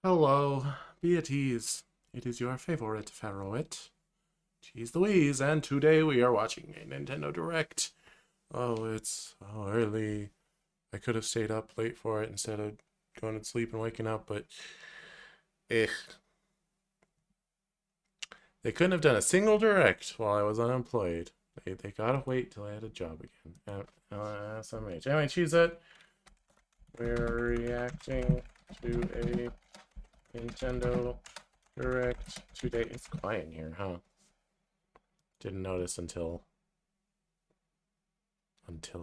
Hello, be at ease. It is your favorite Ferret, Cheese Louise, and today we are watching a Nintendo Direct. Oh, it's early. I could have stayed up late for it instead of going to sleep and waking up, but eh. They couldn't have done a single Direct while I was unemployed. They gotta wait till I had a job again. SMH. Anyway, choose it. We're reacting to a Nintendo Direct today. It's quiet in here, huh? Didn't notice until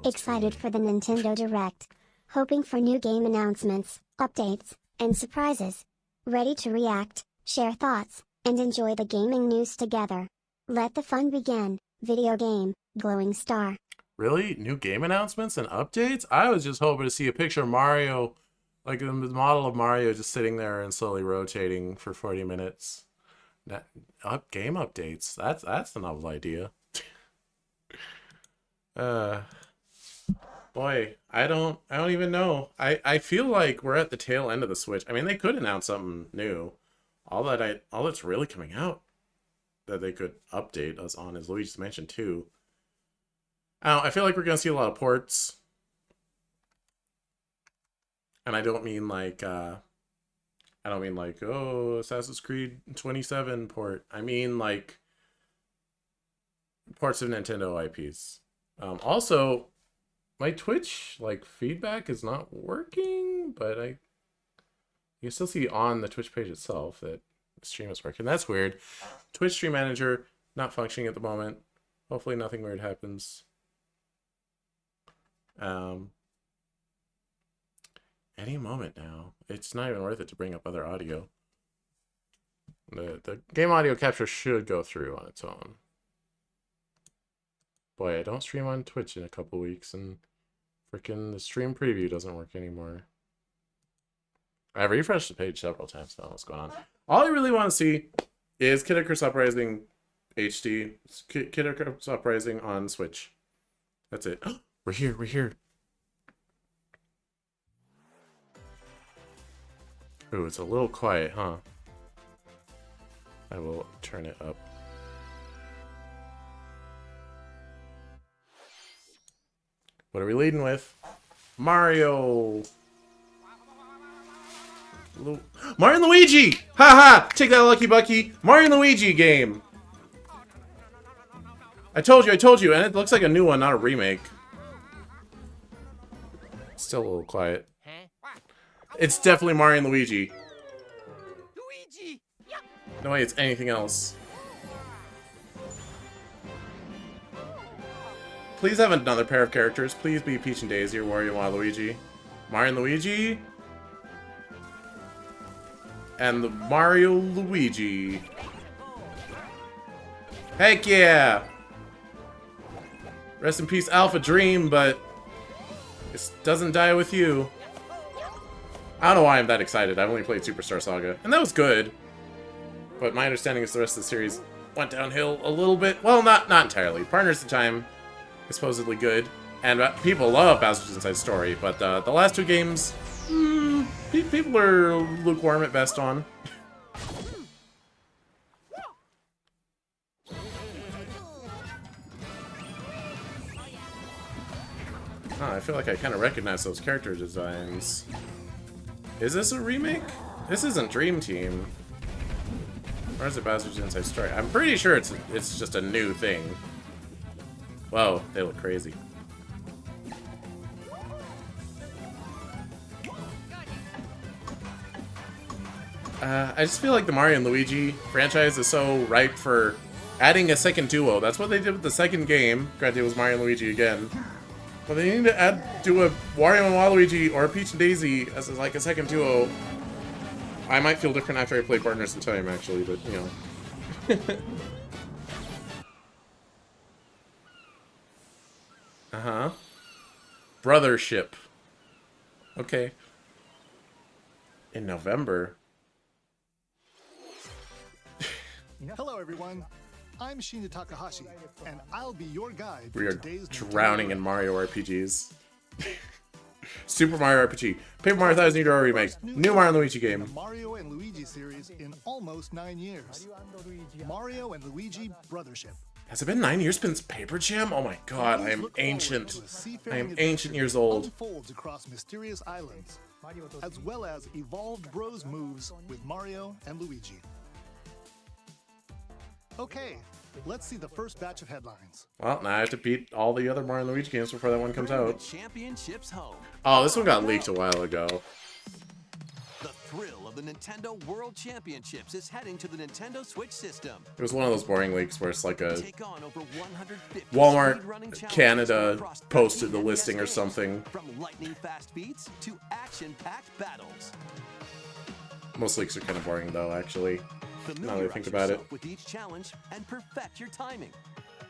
Excited for the Nintendo Direct. Hoping for new game announcements, updates, and surprises. Ready to react, share thoughts, and enjoy the gaming news together. Let the fun begin. Video game, Glowing Star. Really? New game announcements and updates? I was just hoping to see a picture of Mario, like the model of Mario just sitting there and slowly rotating for 40 minutes. Game updates. That's a novel idea. Boy, I don't even know. I feel like we're at the tail end of the Switch. I mean, they could announce something new. All that's really coming out that they could update us on is Luigi's Mansion 2. I feel like we're gonna see a lot of ports. And I don't mean like oh, Assassin's Creed 27 port. I mean like ports of Nintendo IPs. Also, my Twitch like feedback is not working, but you can still see on the Twitch page itself that the stream is working. That's weird. Twitch Stream Manager not functioning at the moment. Hopefully nothing weird happens. Any moment now. It's not even worth it to bring up other audio. The game audio capture should go through on its own. Boy, I don't stream on Twitch in a couple weeks, and freaking the stream preview doesn't work anymore. I've refreshed the page several times now. What's going on? All I really want to see is Kid Icarus Uprising HD. Kid Icarus Uprising on Switch. That's it. We're here. We're here. Ooh, it's a little quiet, huh? I will turn it up. What are we leading with? Mario! Mario and Luigi! Haha! Take that, Lucky Bucky! Mario and Luigi game! I told you, and it looks like a new one, not a remake. Still a little quiet. It's definitely Mario and Luigi. No way it's anything else. Please have another pair of characters. Please be Peach and Daisy or Wario and Waluigi. Mario and Luigi. And the Mario Luigi. Heck yeah! Rest in peace, Alpha Dream, but it doesn't die with you. I don't know why I'm that excited. I've only played Superstar Saga, and that was good. But my understanding is the rest of the series went downhill a little bit. Well, not entirely. Partners in Time is supposedly good, and people love Bowser's Inside Story, but the last two games, people are lukewarm at best on. I feel like I kind of recognize those character designs. Is this a remake? This isn't Dream Team. Or is it Bowser's Inside Story? I'm pretty sure it's just a new thing. Whoa, they look crazy. I just feel like the Mario and Luigi franchise is so ripe for adding a second duo. That's what they did with the second game. Granted, it was Mario and Luigi again. But they need to do a Wario and Waluigi or a Peach and Daisy as like a second duo. I might feel different after I play Partners in Time, actually, but you know. Uh-huh. Brothership. Okay. In November. Hello, everyone. I'm Shinya Takahashi, and I'll be your guide for We are today's drowning in Mario RPGs. Super Mario RPG, Paper Mario Thousand Year Door Remake, new Mario and Luigi The game. Mario and Luigi series in almost 9 years. Mario and Luigi Brothership. Has it been 9 years since Paper Jam? Oh my god, I am ancient. I am ancient years old. Unfolds across mysterious islands, as well as evolved Bros moves with Mario and Luigi. Okay, let's see the first batch of headlines. Well, now I have to beat all the other Mario and Luigi games before that one comes out. Championships home. Oh, this one got leaked a while ago. The thrill of the Nintendo World Championships is heading to the Nintendo Switch system. It was one of those boring leaks where it's like a Take on over 150 Walmart speedrunning challenges Canada across 13 posted the NES listing or games, something. From lightning fast beats to action-packed battles. Most leaks are kind of boring though, actually. Now that I think about it. Yourself with each challenge and perfect your timing.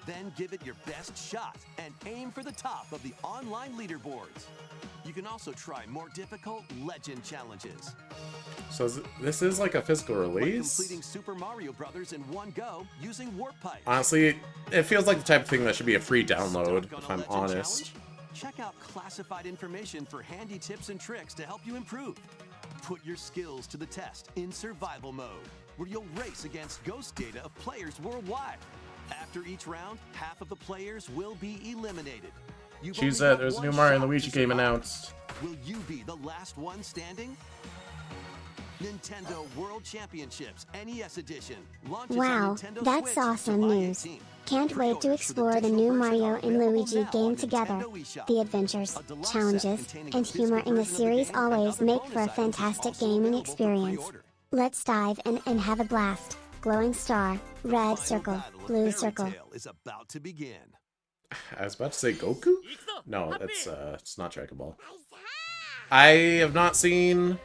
Then give it your best shot and aim for the top of the online leaderboards. You can also try more difficult legend challenges. So this is like a physical Like release? completing Super Mario Brothers in one go using warp pipes. Honestly, it feels like the type of thing that should be a free download, Stuck on if a I'm legend honest. challenge? Check out classified information for handy tips and tricks to help you improve. Put your skills to the test in survival mode, where you'll race against ghost data of players worldwide. After each round, half of the players will be eliminated. You've She only said got there's a one new Mario and shot Luigi to game survive. announced. Will you be the last one standing? Nintendo World Championships NES Edition launches Wow, on Nintendo that's Switch awesome July news. 18th. Can't wait to Pre-orders for the explore the digital new version Mario are and available Luigi now game on together. Nintendo eShop. The adventures, A deluxe set challenges, containing and a physical humor in the version of the series game and always other make for a bonus items is fantastic also gaming available for experience. pre-order. Let's dive in and have a blast. Glowing star, red Final circle, battle of blue Fairy circle. Tail is about to begin. I was about to say Goku? No, it's not Dragon Ball. I have not seen,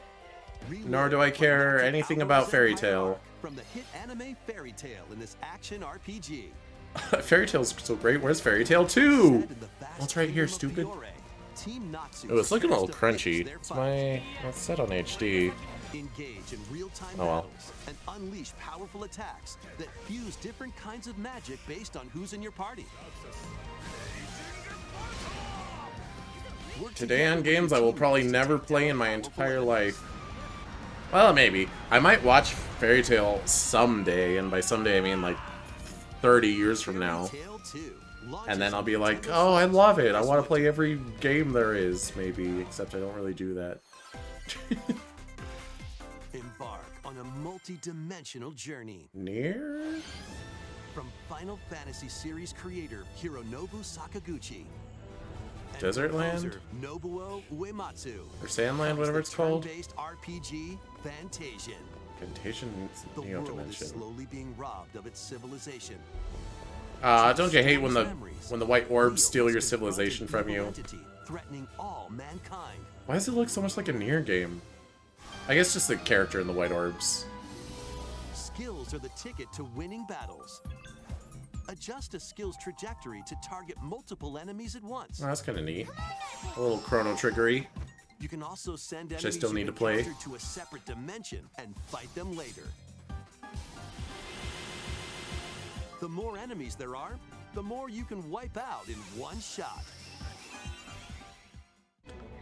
nor do I care anything about Fairy Tail. From the hit anime Fairy Tail in this action RPG. Fairy Tail's so great. Where's Fairy Tail 2? Oh, it's right here, stupid. Oh, it's looking a little crunchy. It's set on HD. Engage in real-time Oh, well. battles and unleash powerful attacks that fuse different kinds of magic based on who's in your party. Work Today together on with games your I will teammates probably to never take play down in my powerful entire enemies. life. Well, maybe. I might watch Fairy Tail someday, and by someday I mean like 30 years from now. Fairy Tail 2 And then launches I'll on be like, Nintendo oh, I Switch love it. I this want to winter. play every game there is, maybe. Except I don't really do that. Embark on a multi-dimensional journey. Near? From Final Fantasy series creator Hironobu Sakaguchi. and Desert Land? composer Nobuo Uematsu. Or Sandland, comes whatever the it's called? turn-based RPG Fantasian. Temptation The Neo world is Dimension. slowly being robbed of its civilization. Don't you hate when the Memories, white orbs Leo steal is your confronted civilization with from evil you? entity threatening all mankind. Why does it look so much like a Nier game? I guess just the character in the white orbs. Skills are the ticket to winning battles. Adjust a skill's trajectory to target multiple enemies at once. Oh, that's kind of neat. A little Chrono Triggery. You can also send Which I enemies still you need to play. encountered to a separate dimension and fight them later. The more enemies there are, the more you can wipe out in one shot.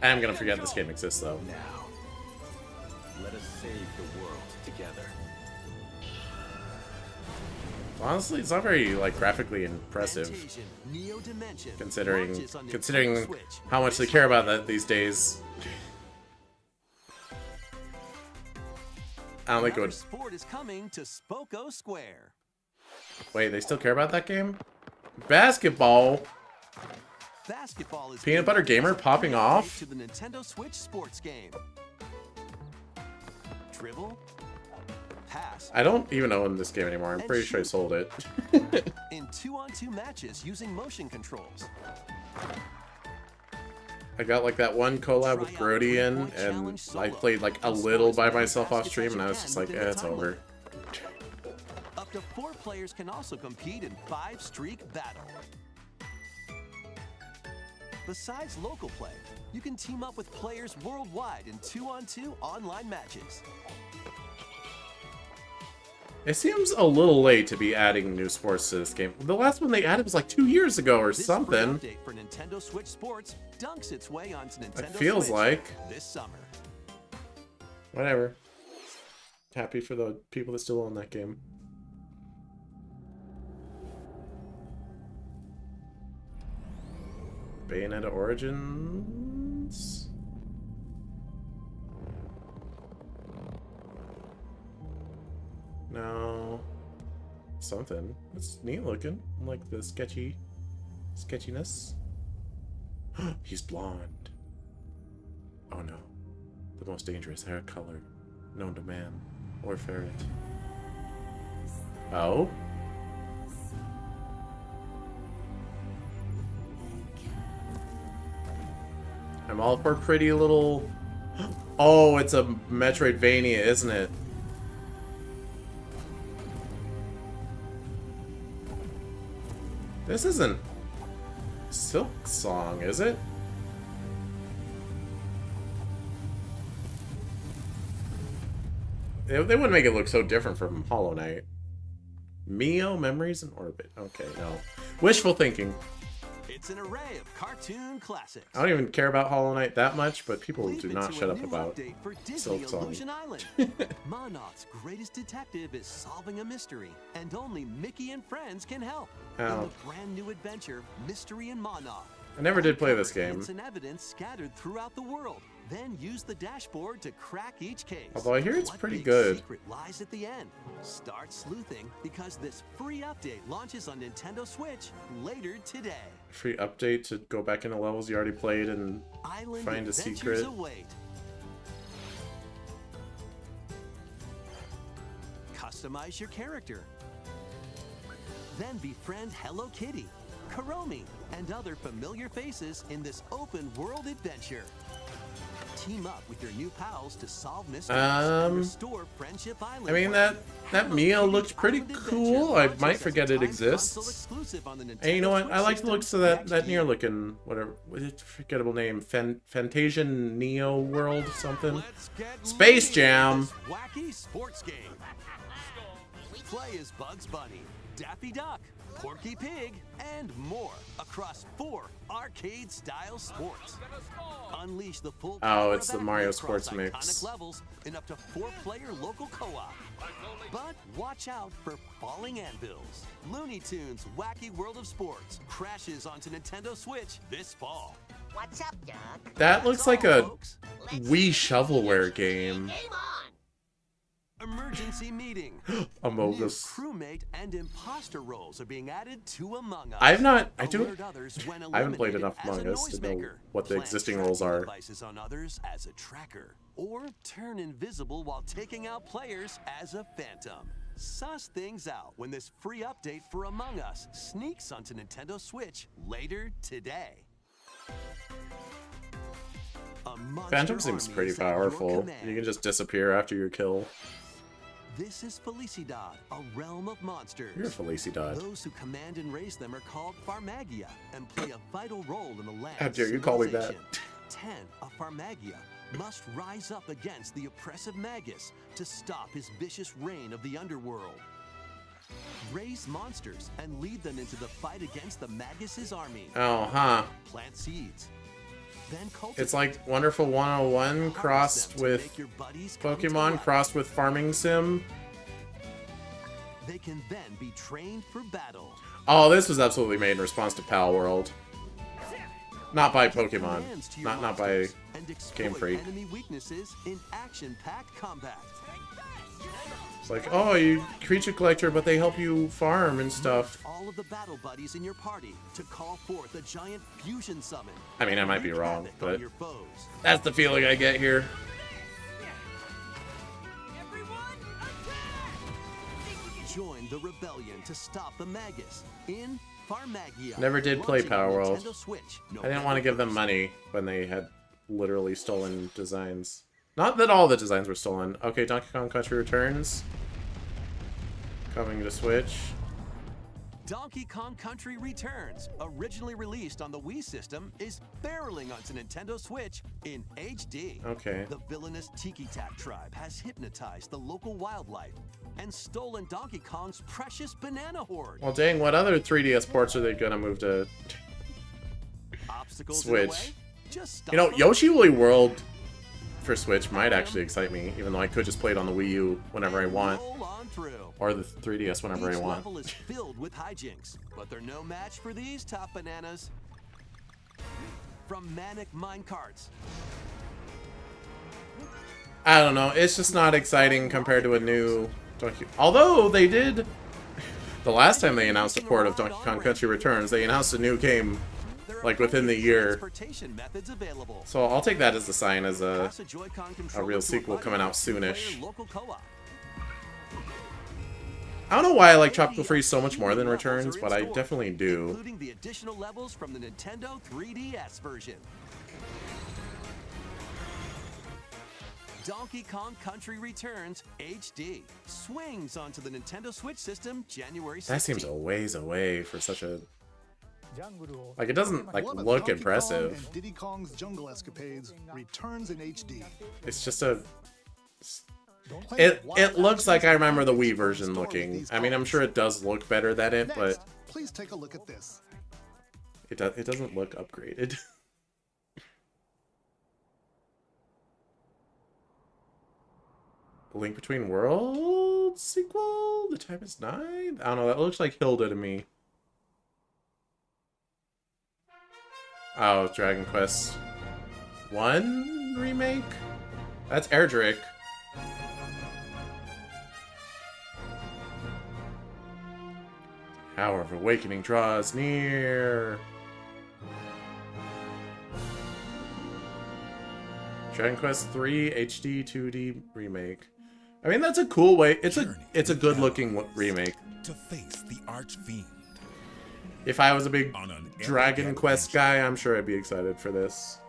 I'm gonna forget this game exists though. Now, let us save the world together. Honestly, it's not very like graphically impressive, Fantasian Neo Dimension considering launches on Nintendo considering Switch how much they this care about that these days. I don't think it Another would. sport is coming to Spoko Square. Wait, they still care about that game? Basketball. Basketball is Peanut Butter Gamer popping off? to the Nintendo Switch sports game. Dribble, pass, I don't even own this game anymore. I'm And pretty sure I shoot. sold it. in 2-on-2 matches using motion controls. I got like that one collab with Grody in, and I played like a little by myself off stream, and I was just like, eh, it's over. Up to 4 players can also compete in 5-streak battle. Besides local play, you can team up with players worldwide in 2-on-2 online matches. It seems a little late to be adding new sports to this game. The last one they added was like 2 years ago or something. This free update for Nintendo Switch Sports dunks its way onto Nintendo It feels Switch like. this summer. Whatever. Happy for the people that still own that game. Bayonetta Origins? No. Something. It's neat looking. I like the sketchiness. He's blonde. Oh no. The most dangerous hair color known to man or ferret. Oh? I'm all for pretty little... Oh, it's a Metroidvania, isn't it? This isn't Silk Song, is it? They wouldn't make it look so different from Hollow Knight. Mio, Memories in Orbit. Okay, no. Wishful thinking. It's an array of cartoon classics. I don't even care about Hollow Knight that much, but people Leap do not into shut a up new about update for Disney Silk Song. Illusion Island. Monarch's greatest detective is solving a mystery, and only Mickey and friends can help. In Ow. the brand new adventure, Mystery in Monarch. I never did play this Uncover game. hints and evidence scattered throughout the world. Then use the dashboard to crack each case. Although I hear it's What pretty big good. secret lies at the end? Start sleuthing because this free update launches on Nintendo Switch later today. Free update to go back into levels you already played and Island find a adventures secret. await. Customize your character. Then befriend Hello Kitty, Kuromi, and other familiar faces in this open world adventure. Team up with your new pals to solve mysteries and restore Friendship Island. I mean, that Mio looked pretty cool. I might forget it exists. And you know what? I like the looks of that near looking, whatever, what's its forgettable name? Fantasian Neo World something? Space Jam! Wacky sports game. Play as Bugs Bunny, Daffy Duck, Porky Pig, and more across 4 arcade-style sports. Unleash the full power it's of the Mario across Sports iconic mix. levels in up to 4-player local co-op. But watch out for falling anvils. Looney Tunes Wacky World of Sports crashes onto Nintendo Switch this fall. What's up, Doug? That looks That's like all, a folks. Wii shovelware game. Game on! Emergency meeting. Among New Us. crewmate and imposter roles are being added to Among Us. I haven't played enough Among Us to know what the existing roles are. Devices on others as a tracker, or turn invisible while taking out players as a phantom. Suss things out when this free update for Among Us sneaks onto Nintendo Switch later today. A monster Phantom seems army pretty is at your powerful. command. You can just disappear after your kill. This is Felicidad, a realm of monsters. You're Felicidad. Those who command and raise them are called Farmagia and play a vital role in the land's How dare you call me that? civilization. 10 of Farmagia must rise up against the oppressive Magus to stop his vicious reign of the underworld. Raise monsters and lead them into the fight against the Magus' army. Oh, huh. Plant seeds. Then cultivate. It's like Wonderful 101 Harvest crossed them to with make your buddies come to Pokemon, life. crossed with Farming Sim. They can then be trained for battle. Oh, this was absolutely made in response to Pal World. Not by Pokemon. Commands to your Not by monsters and exploit Game Freak. enemy weaknesses in action-packed combat. It's like, oh, you creature collector, but they help you farm and stuff. All of the battle buddies in your party to call forth a giant fusion summon. I mean, I might be Wreak wrong, havoc but on your foes. that's the feeling I get here. Join the rebellion to stop the Magus in Farmagia. Never did play Launching on Power World. Nintendo Switch, I didn't want to November give them 1st. money when they had literally stolen designs. Not that all the designs were stolen. Okay, Donkey Kong Country Returns. Coming to Switch. Donkey Kong Country Returns, originally released on the Wii system, is barreling onto Nintendo Switch in HD. Okay. The villainous Tiki Tak tribe has hypnotized the local wildlife and stolen Donkey Kong's precious banana horde. Well, dang, what other 3DS ports are they gonna move to Obstacles in the way? Switch? Just You know, stop Yoshi Woolly World for Switch might actually excite me, even though I could just play it on the Wii U whenever I want, roll on through. or the 3DS whenever I Each want. level is filled with hijinks, but they're no match for these top bananas. From manic minecarts. I don't know, it's just not exciting compared to a new Donkey... Although they did... The last time they announced a port of Donkey Kong Country Returns, they announced a new game, like, within the year. Transportation methods available. So I'll take that as a sign as a Pass Joy-Con controller real to sequel buddy coming out to player soonish. local co-op. I don't know why I like Tropical Freeze so much more than Returns, but I definitely do. Including the additional levels from the Nintendo 3DS version. Donkey Kong Country Returns HD swings onto the Nintendo Switch system January 16th. That seems a ways away for such a... ジャングルを Like, it doesn't, like, One of look Donkey impressive. Kong and Diddy Kong's jungle escapades returns in HD. It's just a... Play It wild looks like I actions remember the in Wii store version with looking. these I mean, I'm Kongs. sure it does look better than it, but Next, please take a look at this. it doesn't look upgraded. Link Between Worlds sequel? The time is 9? I don't know, that looks like Hilda to me. Oh, Dragon Quest 1 remake? That's Erdrick. Hour of Awakening draws near. Dragon Quest 3 HD 2D remake. I mean, that's a cool way. It's a good looking remake. To face the archfiend. If I was a big On an Dragon epic Quest adventure. guy, I'm sure I'd be excited for this.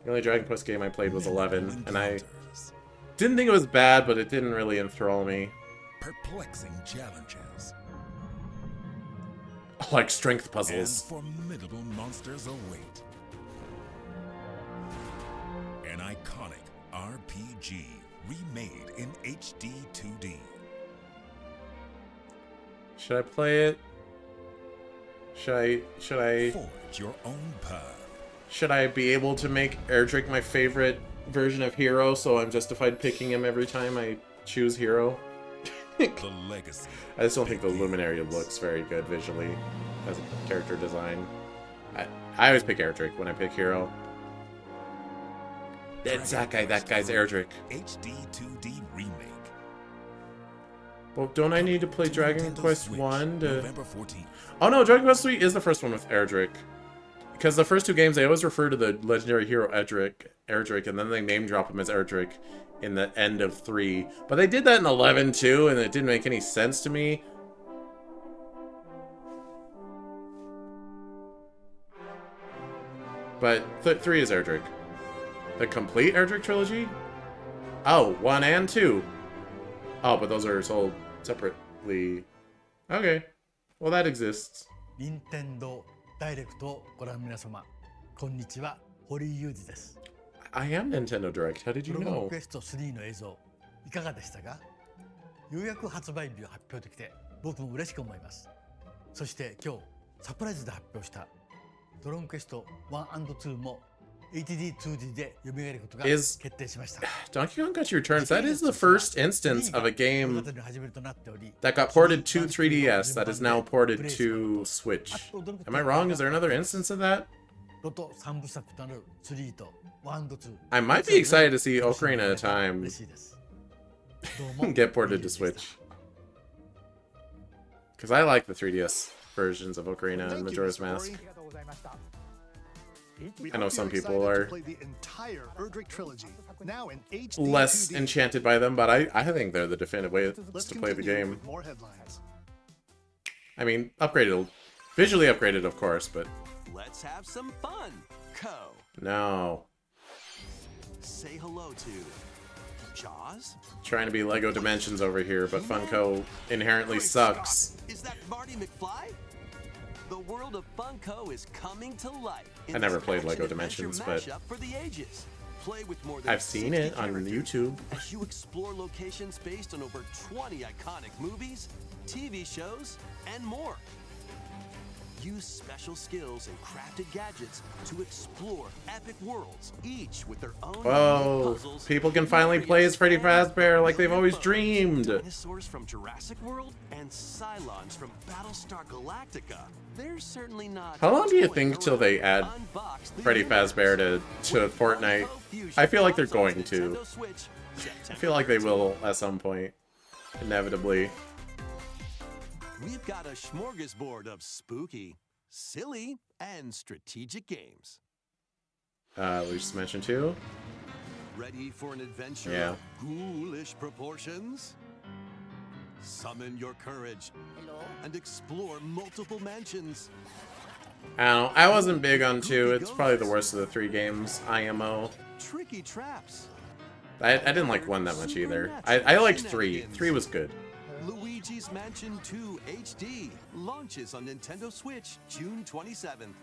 The only Dragon Quest game I played was 11, and I Encounters, didn't think it was bad, but it didn't really enthrall me. perplexing challenges, Like strength and puzzles. formidable monsters await. An iconic RPG remade in HD 2D. Should I play it? Should I Forge your own path. should I be able to make Erdrick my favorite version of Hero, so I'm justified picking him every time I choose Hero? The legacy. I just don't think the Luminary looks very good visually as a character design. I always pick Erdrick when I pick Hero. That's that guy. That guy's Erdrick. HD 2D remake. Well, don't I need to play To Dragon Nintendo Quest Switch, 1 to... November 14th. Oh no, Dragon Quest 3 is the first one with Erdrick. Because the first two games, they always refer to the legendary hero Erdrick, and then they name drop him as Erdrick in the end of 3. But they did that in 11 too, and it didn't make any sense to me. But 3 is Erdrick. The complete Erdrick trilogy? Oh, 1 and 2. Oh, but those are sold separately. Okay. Well, that exists. 任天堂ダイレクトをご覧の皆様、こんにちは、堀井裕二です。 I am Nintendo Direct. How did you ドラゴン know? クエスト3の映像、いかがでしたか？ようやく発売日を発表できて、僕も嬉しく思います。そして今日、サプライズで発表したドラゴンクエスト 1&2 も HD2D で蘇ることが決定しました。 Donkey Kong Country Returns, that is the first instance of a game 再び始めるとなっており、 that got ported to 3DS that is now ported to Switch. Am I wrong? Is there another instance of that? ロト3部作となる3と 1&2。 I might be excited to see Ocarina of Time 嬉しいです。どうも get ported to Switch. Because I like the 3DS versions of Ocarina and Thank you, Majora's Mr. Mask. Ori. We I know hope some you're people excited are to play the entire Erdrick trilogy, now in HD Less 2D. enchanted by them, but I think they're the definitive way Let's to play the continue game. with more headlines. I mean, upgraded, visually upgraded, of course, but Let's have some fun. Co. no. Say hello to Jaws? Trying to be Lego Dimensions over here, but Funko inherently sucks. Is that Marty McFly? The world of Funko is coming to life. I never played Lego Dimensions, but for the ages. Play with more than I've seen it on YouTube. As you explore locations based on over 20 iconic movies, TV shows, and more. Use special skills and crafted gadgets to explore epic worlds, each with their own Whoa, puzzles. people can finally play as Freddy Fazbear like they've always dreamed. Dinosaurs from Jurassic World and Cylons from Battlestar Galactica. They're certainly not. How long do you think till they add Freddy Fazbear to Fortnite? I feel like they're going to. I feel like they will at some point, inevitably. We've got a smorgasbord of spooky, silly, and strategic games. We just mentioned too. Ready for an adventure Yeah. of ghoulish proportions? Summon your courage and explore multiple mansions. I don't know. I wasn't big on 2. It's probably the worst of the 3 games. IMO. Tricky traps. I didn't like 1 that much either. I liked 3. 3 was good. Luigi's Mansion 2 HD launches on Nintendo Switch June 27th.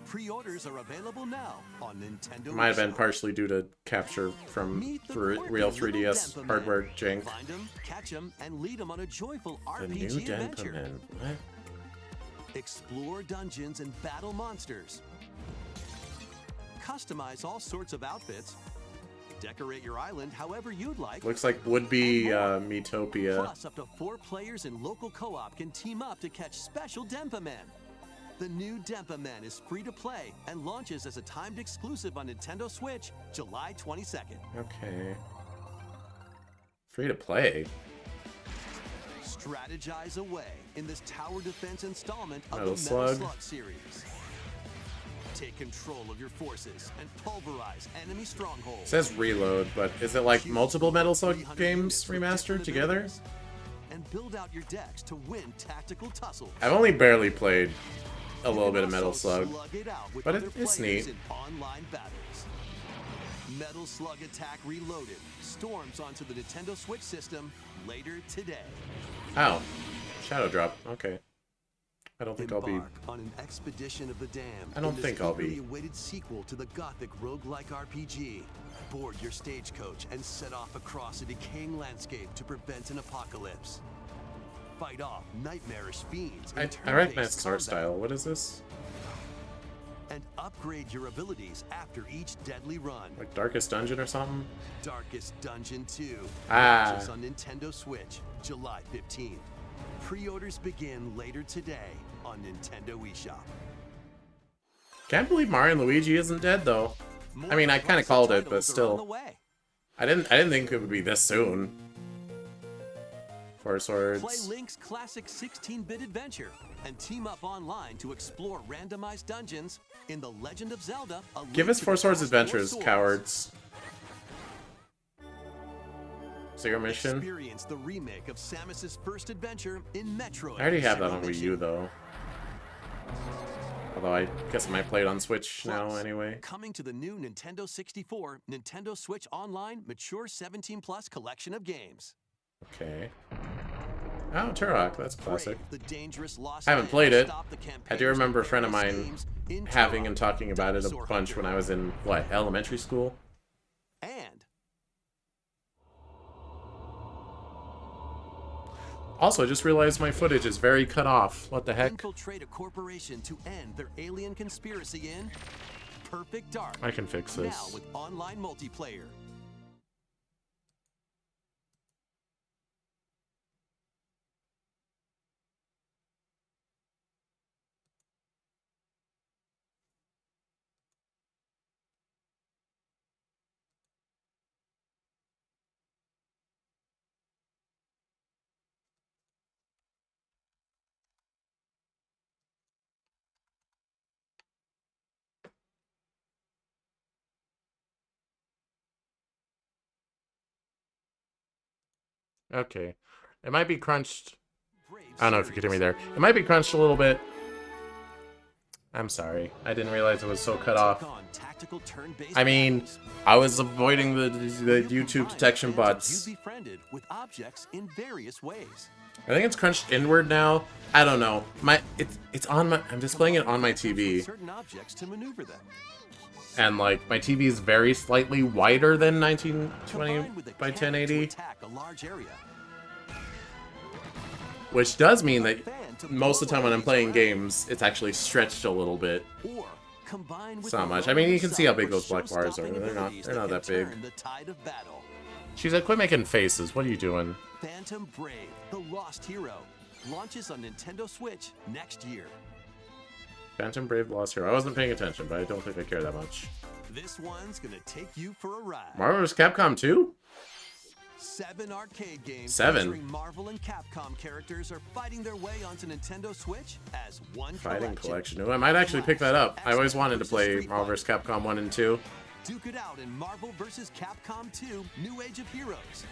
Pre-orders are available now on Nintendo. Might have been eShop. partially due to capture from real 3DS hardware jank. Find them, catch them, and lead them on a joyful The RPG new adventure. Denpaman. What? Explore dungeons and battle monsters. Customize all sorts of outfits. Decorate your island however you'd like. Looks like would-be Metopia. Plus, up to 4 players in local co-op can team up to catch special Denpaman. The new Denpaman is free to play and launches as a timed exclusive on Nintendo Switch July 22nd. Okay. Free to play. Strategize away in this tower defense installment of Metal the Slug. Metal Slug series. Take control of your forces and pulverize enemy strongholds. It says reload, but is it like Choose multiple Metal Slug 300 games units with remastered different together? abilities. And build out your decks to win tactical tussles. I've only barely played a You little can bit of Metal also Slug. slug it out with but other it's players neat. in online battles. Metal Slug Attack Reloaded storms onto the Nintendo Switch system later today. Oh. Shadow Drop. Okay. I don't think I'll be... Embark on an expedition of the damned. I don't in this think I'll be. eagerly awaited sequel to the gothic roguelike RPG. Board your stagecoach and set off across a decaying landscape to prevent an apocalypse. Fight off nightmarish fiends. in I turn-based recognize this art combat. style. What is this? And upgrade your abilities after each deadly run. Like Darkest Dungeon or something? Darkest Dungeon 2 Ah. launches on Nintendo Switch July 15th. Pre-orders begin later today on Nintendo eShop. Can't believe Mario and Luigi isn't dead though. I mean, I kind of called it, but Titles are on the still. way. I didn't think it would be this soon. Four Play Swords. Link's classic 16-bit adventure and team up online to explore randomized dungeons in The Legend of Zelda. A Give Link us to Four the Swords Past Four Adventures, Swords. cowards. Zero Mission. Experience the remake of Samus's first adventure in Metroid. I already have that Zero on Wii Mission. U though. Although I guess I might play it on Switch now Plus, anyway. Coming to the new Nintendo 64, Nintendo Switch Online Mature 17 Plus collection of games. Okay. Oh, Turok, that's classic. Brave the dangerous lost I haven't land played and it. stop the I campaigns do remember a of friend of various mine games in having Turok, and talking about it a Dinosaur bunch Hunter. when I was in, what, elementary school? And Also, I just realized my footage is very cut off. What the heck? infiltrate a corporation to end their alien conspiracy in Perfect Dark. I can fix Now this. with online multiplayer. Okay. It might be crunched. Brave I don't know if you could hear me series. there. It might be crunched a little bit. I'm sorry. I didn't realize it was so cut off. Take on tactical turn-based I mean, battles. I was avoiding the You YouTube combine detection phantoms bots. you befriended with objects in various ways. I think it's crunched inward now. I don't know. It's on my. I'm displaying it on my TV, Certain objects to maneuver them. and like my TV is very slightly wider than 1920 Combined with a by cannon to 1080, attack a large area. which does mean that most of the time when I'm playing games, it's actually stretched a little bit. Or combine with It's not the much. I mean, you can see how big or those black bars are. show-stopping They're not. abilities They're not that that can big. turn the tide of battle. She's like, quit making faces. What are you doing? Phantom Brave, the Lost Hero, launches on Nintendo Switch next year. Phantom Brave Lost Hero. I wasn't paying attention, but I don't think I care that much. This one's gonna take you for a ride. Marvel vs. Capcom 2? 7 arcade games 7? featuring Marvel and Capcom characters are fighting their way onto Nintendo Switch as one Fighting collection. Ooh, I might actually pick that up. I always wanted to play Marvel vs. Capcom 1 and 2. Duke it out in Marvel vs. Capcom 2 New Age of Heroes.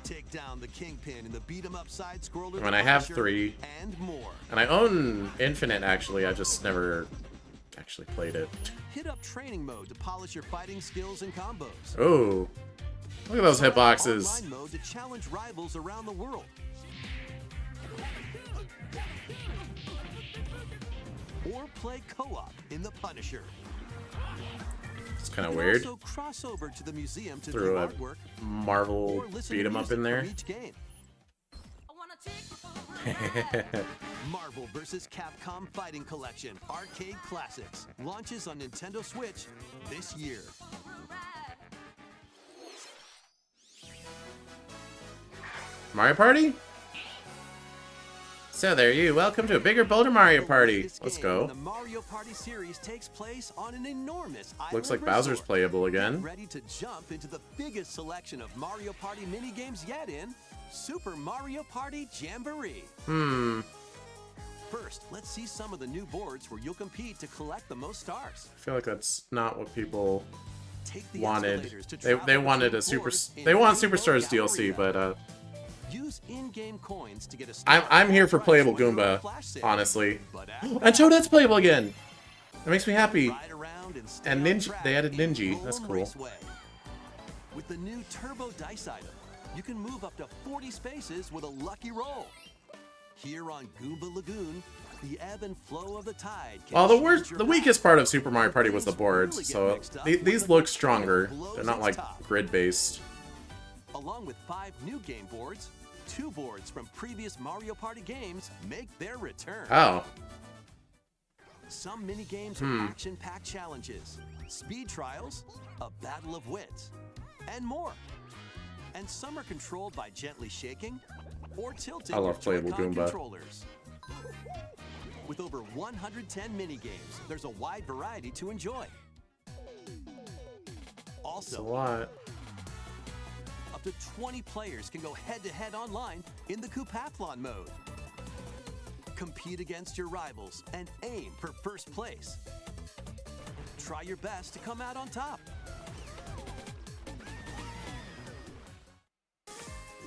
Take down the Kingpin in the beat-em-up side-scroller. When I have Punisher, 3. and more. And I own Infinite, actually. I just never actually played it. Hit up training mode to polish your fighting skills and combos. Ooh. Look at those hitboxes. Online mode to challenge rivals around the world. Or play co-op in the Punisher. It's kind of You can weird. also cross over to the museum to Threw view a artwork Marvel or listen to beat 'em up music in there. from each game. Marvel vs. Capcom Fighting Collection Arcade Classics launches on Nintendo Switch this year. Mario Party? So there you. Welcome to a bigger, bolder Mario Party. This Let's game go. in The Mario Party series takes place on an enormous Looks like island Bowser's resort. playable again. Ready to jump into the biggest selection of Mario Party minigames yet in Super Mario Party Jamboree. First, let's see some of the new boards where you'll compete to collect the most stars. I feel like that's not what people Take the wanted. escalators to They travel wanted between a super. floors in They want Rainbow Superstars DLC, Galleria. but Use in-game coins to get a star I'm here for price playable when you're on Goomba, flash sale. honestly. But And Toadette's playable again. That makes me happy. ride around and stay And on Ninja- track they added in Ninja. Golem That's cool. Raceway. With the new Turbo Dice item, you can move up to 40 spaces with a lucky roll. Here on Goomba Lagoon, the ebb and flow of the tide can Well, the change worst, your the path. weakest part of Super Mario Party was the Things really boards. get So mixed up when these the look tornado stronger. blows They're not its like top. grid-based. Along with 5 new game boards, 2 boards from previous Mario Party games make their return. Oh, Some mini games are action-packed challenges, speed trials, a battle of wits, and more. And some are controlled by gently shaking or tilting I love your playable Joy-Con Goomba. controllers. With over 110 mini games, there's a wide variety to enjoy. it's a Also, lot. up to 20 players can go head-to-head online in the Coupathlon mode. Compete against your rivals and aim for first place. Try your best to come out on top.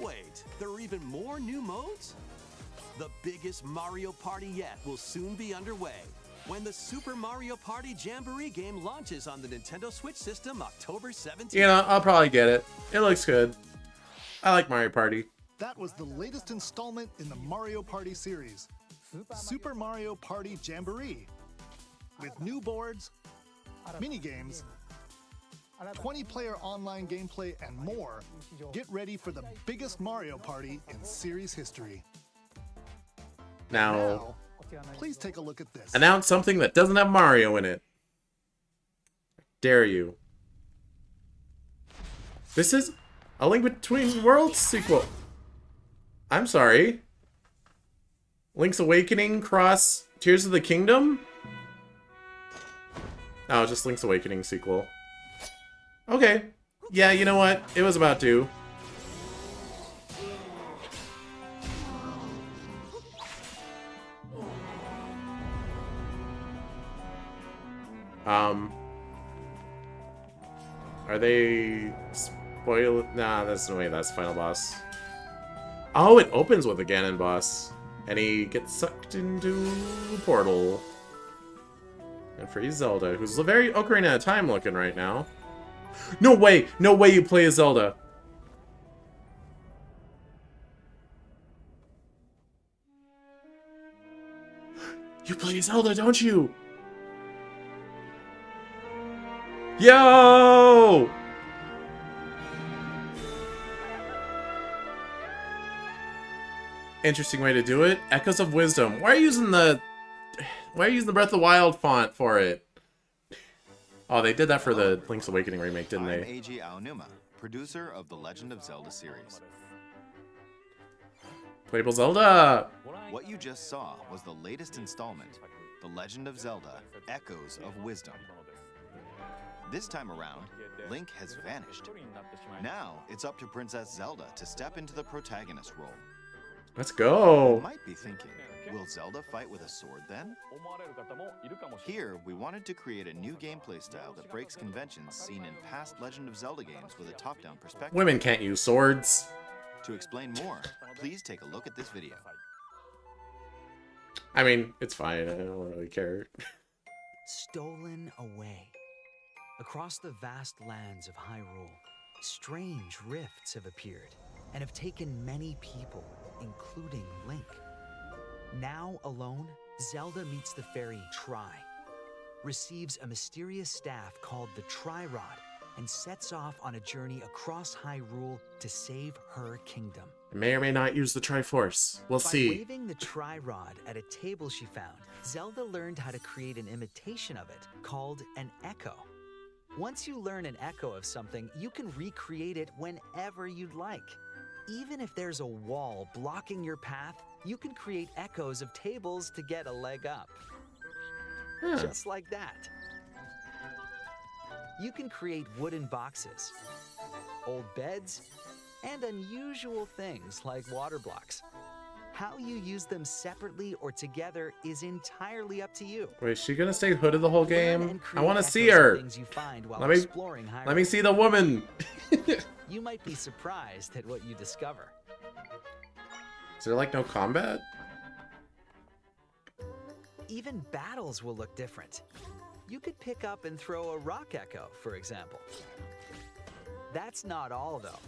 Wait, there are even more new modes? The biggest Mario Party yet will soon be underway when the Super Mario Party Jamboree game launches on the Nintendo Switch system October 17th. You know, I'll probably get it. It looks good. I like Mario Party. That was the latest installment in the Mario Party series, Super Mario Party Jamboree. With new boards, mini-games, 20-player online gameplay, and more, get ready for the biggest Mario Party in series history. Now, Now, please take a look at this. announce something that doesn't have Mario in it. Dare you. This is a Link Between Worlds sequel. I'm sorry. Link's Awakening cross Tears of the Kingdom? No, just Link's Awakening sequel. Okay. Yeah, you know what? It was about due. Are they spoil? Nah, that's no way. That's the final boss. Oh, it opens with a Ganon boss, and he gets sucked into a portal. And free Zelda, who's very Ocarina of Time looking right now. No way! No way you play as Zelda! You play Zelda, don't you? Yo! Interesting way to do it. Echoes of Wisdom. Why are you using the Breath of the Wild font for it? Oh, they did that for the Link's Awakening remake, didn't they? I'm Eiji Aonuma, producer of the Legend of Zelda series. Playable Zelda! What you just saw was the latest installment, The Legend of Zelda: Echoes of Wisdom. This time around, Link has vanished. Now, it's up to Princess Zelda to step into the protagonist role. Let's go! You might be thinking, will Zelda fight with a sword then? Here, we wanted to create a new gameplay style that breaks conventions seen in past Legend of Zelda games with a top-down perspective. Women can't use swords. To explain more, please take a look at this video. I mean, it's fine. I don't really care. Stolen away. Across the vast lands of Hyrule, strange rifts have appeared and have taken many people, including Link. Now alone, Zelda meets the fairy Tri, receives a mysterious staff called the Tri-Rod, and sets off on a journey across Hyrule to save her kingdom. May or may not use the Triforce. We'll see. By waving the Tri-Rod at a table she found, Zelda learned how to create an imitation of it called an echo. Once you learn an echo of something, you can recreate it whenever you'd like. Even if there's a wall blocking your path, you can create echoes of tables to get a leg up. Just like that. You can create wooden boxes, old beds, and unusual things like water blocks. How you use them separately or together is entirely up to you. Wait, is she gonna stay hooded the whole Learn game? and I create want to echoes see of her. things you find while Let me exploring Hyrule. let me see the woman. You might be surprised at what you discover. Is there like no combat? Even battles will look different. You could pick up and throw a rock echo, for example. That's not all, though.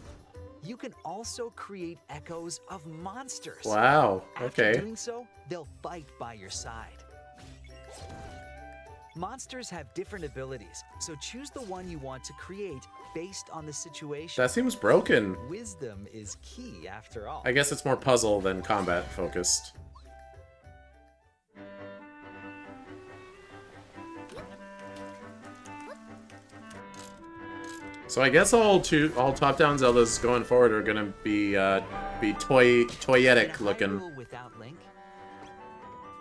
You can also create echoes of monsters. Wow. After Okay. doing so, they'll fight by your side. Monsters have different abilities, so choose the one you want to create based on the situation. That seems broken. Wisdom is key, after all. I guess it's more puzzle than combat focused. So I guess all top-down Zeldas going forward are gonna be toyetic In a looking. Hyrule without Link,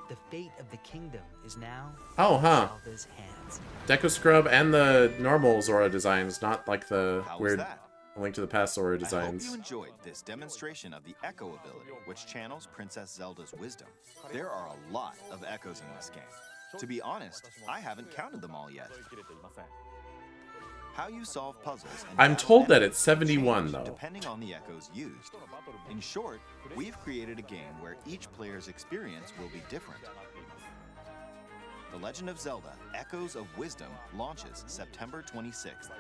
the fate of the kingdom is now Oh, huh. Zelda's hands. Deku Scrub and the normal Zora designs, not like the How was weird that? Link to the Past Zora I hope designs. you enjoyed this demonstration of the Echo ability, which channels Princess Zelda's wisdom. There are a lot of echoes in this game. To be honest, I haven't counted them all yet. How you solve puzzles and I'm battle told that enemies it's 71 change though. depending on the echoes used. In short, we've created a game where each player's experience will be different. The Legend of Zelda: Echoes of Wisdom launches September 26th.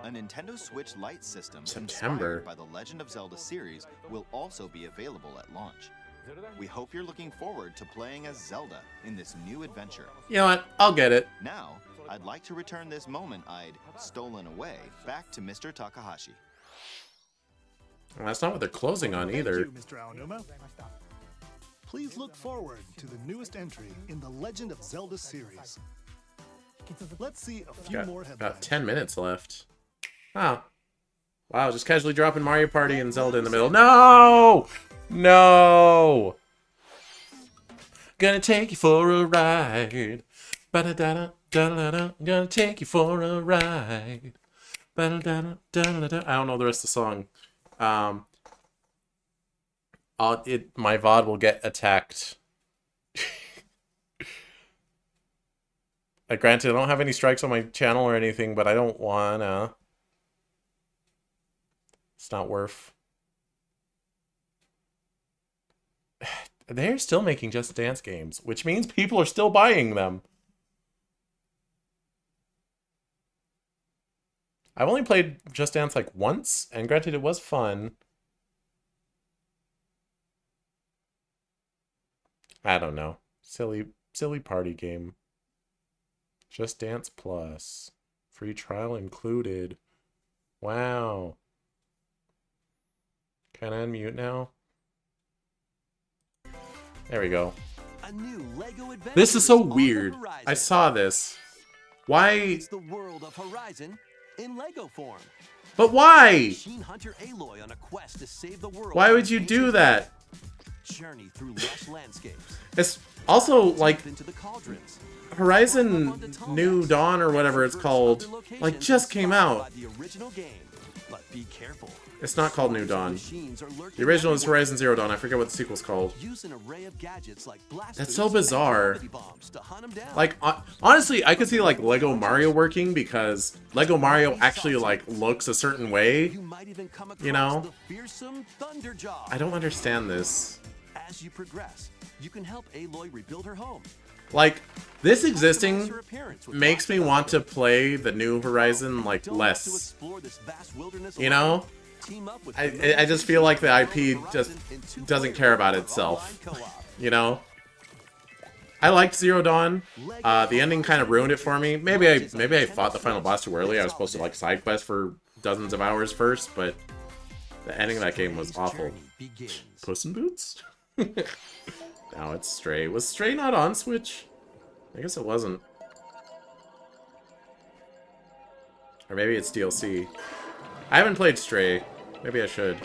A Nintendo Switch Lite system September. inspired by the Legend of Zelda series will also be available at launch. We hope you're looking forward to playing as Zelda in this new adventure. You know what? I'll get it. Now, I'd like to return this moment I'd stolen away back to Mr. Takahashi. Well, that's not what they're closing on either. Thank you, Mr. Aonuma. Please look forward to the newest entry in the Legend of Zelda series. Let's see a few more Got headlines. about 10 minutes left. Oh. Wow, just casually dropping Mario Party and Zelda in the middle. No! No! Gonna take you for a ride. Ba-da-da-da-da-da-da. Gonna take you for a ride. Ba-da-da-da-da-da. I don't know the rest of the song. My VOD will get attacked. Granted, I don't have any strikes on my channel or anything, but I don't wanna. It's not worth. They're still making Just Dance games, which means people are still buying them. I've only played Just Dance like once, and granted it was fun. I don't know. Silly party game. Just Dance Plus. Free trial included. Wow. Can I unmute now? There we go. A new Lego adventure This is so on the weird. horizon. I saw this. Why? It's the world of Horizon in Lego form. But why? Machine Hunter Aloy on a quest to save the world. Why from would you do ancient that? Journey through lush landscapes. It's also like Into the cauldrons. Horizon New Dawn or whatever it's called, like just came out. By the original game. But be careful. It's not called New Dawn. Machines are lurking The original is everywhere. Horizon Zero Dawn. I forget what the sequel's called. Use an array of gadgets like blast That's boots so and bizarre. gravity bombs to hunt 'em down. Like, honestly, I could see, like, Lego Mario working because Lego Mario actually, like, looks a certain way. You might even come across You know? the fearsome Thunderjaw. I don't understand this. As you progress, you can help Aloy rebuild her home. Like, this Customize existing her appearance with makes me want to play the new Horizon, like, Don't have to less. explore this vast wilderness You alone. know? Team up with I just feel like the IP just doesn't care about itself. You know? I liked Zero Dawn. The ending kind of ruined it for me. Maybe I fought the final boss too early. I was supposed to like side quest for dozens of hours first, but the ending of that game was awful. Puss in Boots? Now it's Stray. Was Stray not on Switch? I guess it wasn't. Or maybe it's DLC. I haven't played Stray. Maybe I should.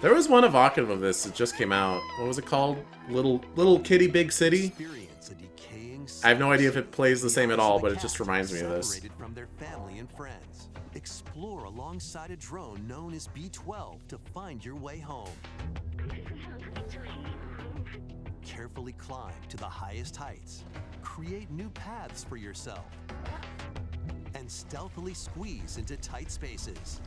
There was one evocative of this that just came out. What was it called? Little Kitty Big City? Experience a decaying I have no idea if it plays the same at all, but it just reminds me of this. separated from their family and friends. Explore alongside a drone known as B-12 to find your way home. Carefully climb to the highest heights. Create new paths for yourself. And stealthily squeeze into tight spaces.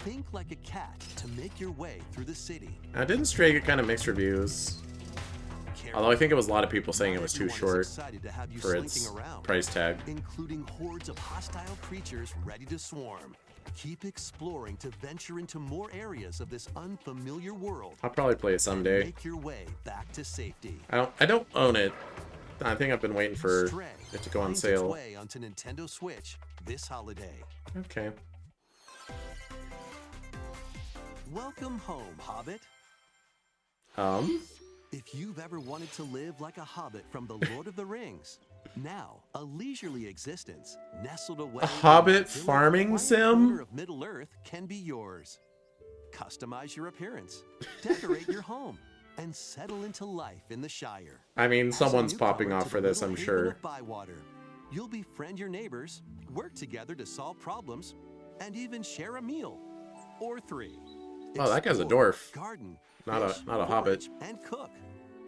Think like a cat to make your way through the city. Now, didn't Stray get kind of mixed reviews? Although I think it was a lot of people saying it was too short for its price tag. Including hordes of hostile creatures ready to swarm. Keep exploring to venture into more areas of this unfamiliar world. I'll probably play it someday. Make your way back to safety. I don't own it. I think I've been waiting for Stray it to go on finds its sale. way onto Nintendo Switch this holiday. Okay. Welcome home, Hobbit. If you've ever wanted to live like a hobbit from the Lord of the Rings, now a leisurely existence nestled away A in Hobbit the village farming quiet sim? corner of Middle Earth can be yours. Customize your appearance, decorate your home, and settle into life in the Shire. I mean, As a someone's popping newcomer off to for the this, little I'm haven sure. of Bywater, you'll befriend your neighbors, work together to solve problems, and even share a meal or three. Oh, that guy's a Explore, dwarf. garden, Not a fish, hobbit. forage, and cook.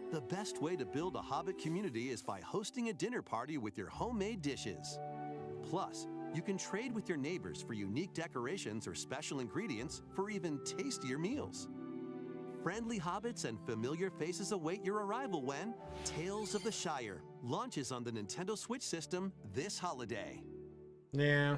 The best way to build a Hobbit community is by hosting a dinner party with your homemade dishes. Plus, you can trade with your neighbors for unique decorations or special ingredients for even tastier meals. Friendly hobbits and familiar faces await your arrival when Tales of the Shire launches on the Nintendo Switch system this holiday. Yeah.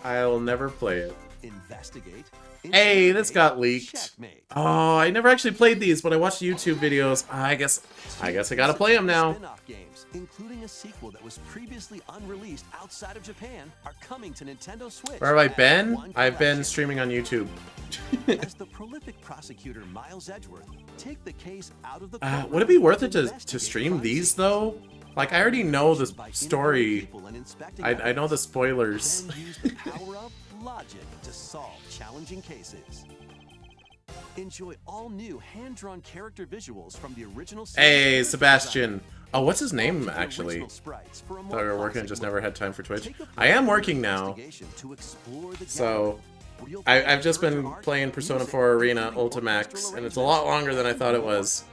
I'll never play it. Investigate. Hey, this interrogate, got leaked. checkmate. Oh, I never actually played these, but I watched YouTube videos. I guess I gotta play them now. Spin-off games, including a sequel that was previously unreleased outside of Japan, are coming to Nintendo Switch. Where have I as been? one I've been collection. streaming on YouTube. As the prolific prosecutor Miles Edgeworth, take the case out of the courtroom Would it be worth it and to investigate stream crime these scenes. though? Like, I already know the By interviewing story. people and inspecting I know the evidence, spoilers. Then use the power of logic to solve challenging cases. Enjoy all new hand-drawn character visuals from the original series Hey, character Sebastian. design. Oh, what's his name, Alter the actually? original sprites for a more Thought we were working, classic just look. never had time for Twitch. Take a I am personal working now. investigation to explore the So, gallery, where you'll I've find just been character art, playing Persona music, 4 Arena including Ultimax, orchestral and it's a lot arrangements, longer than I thought it and was.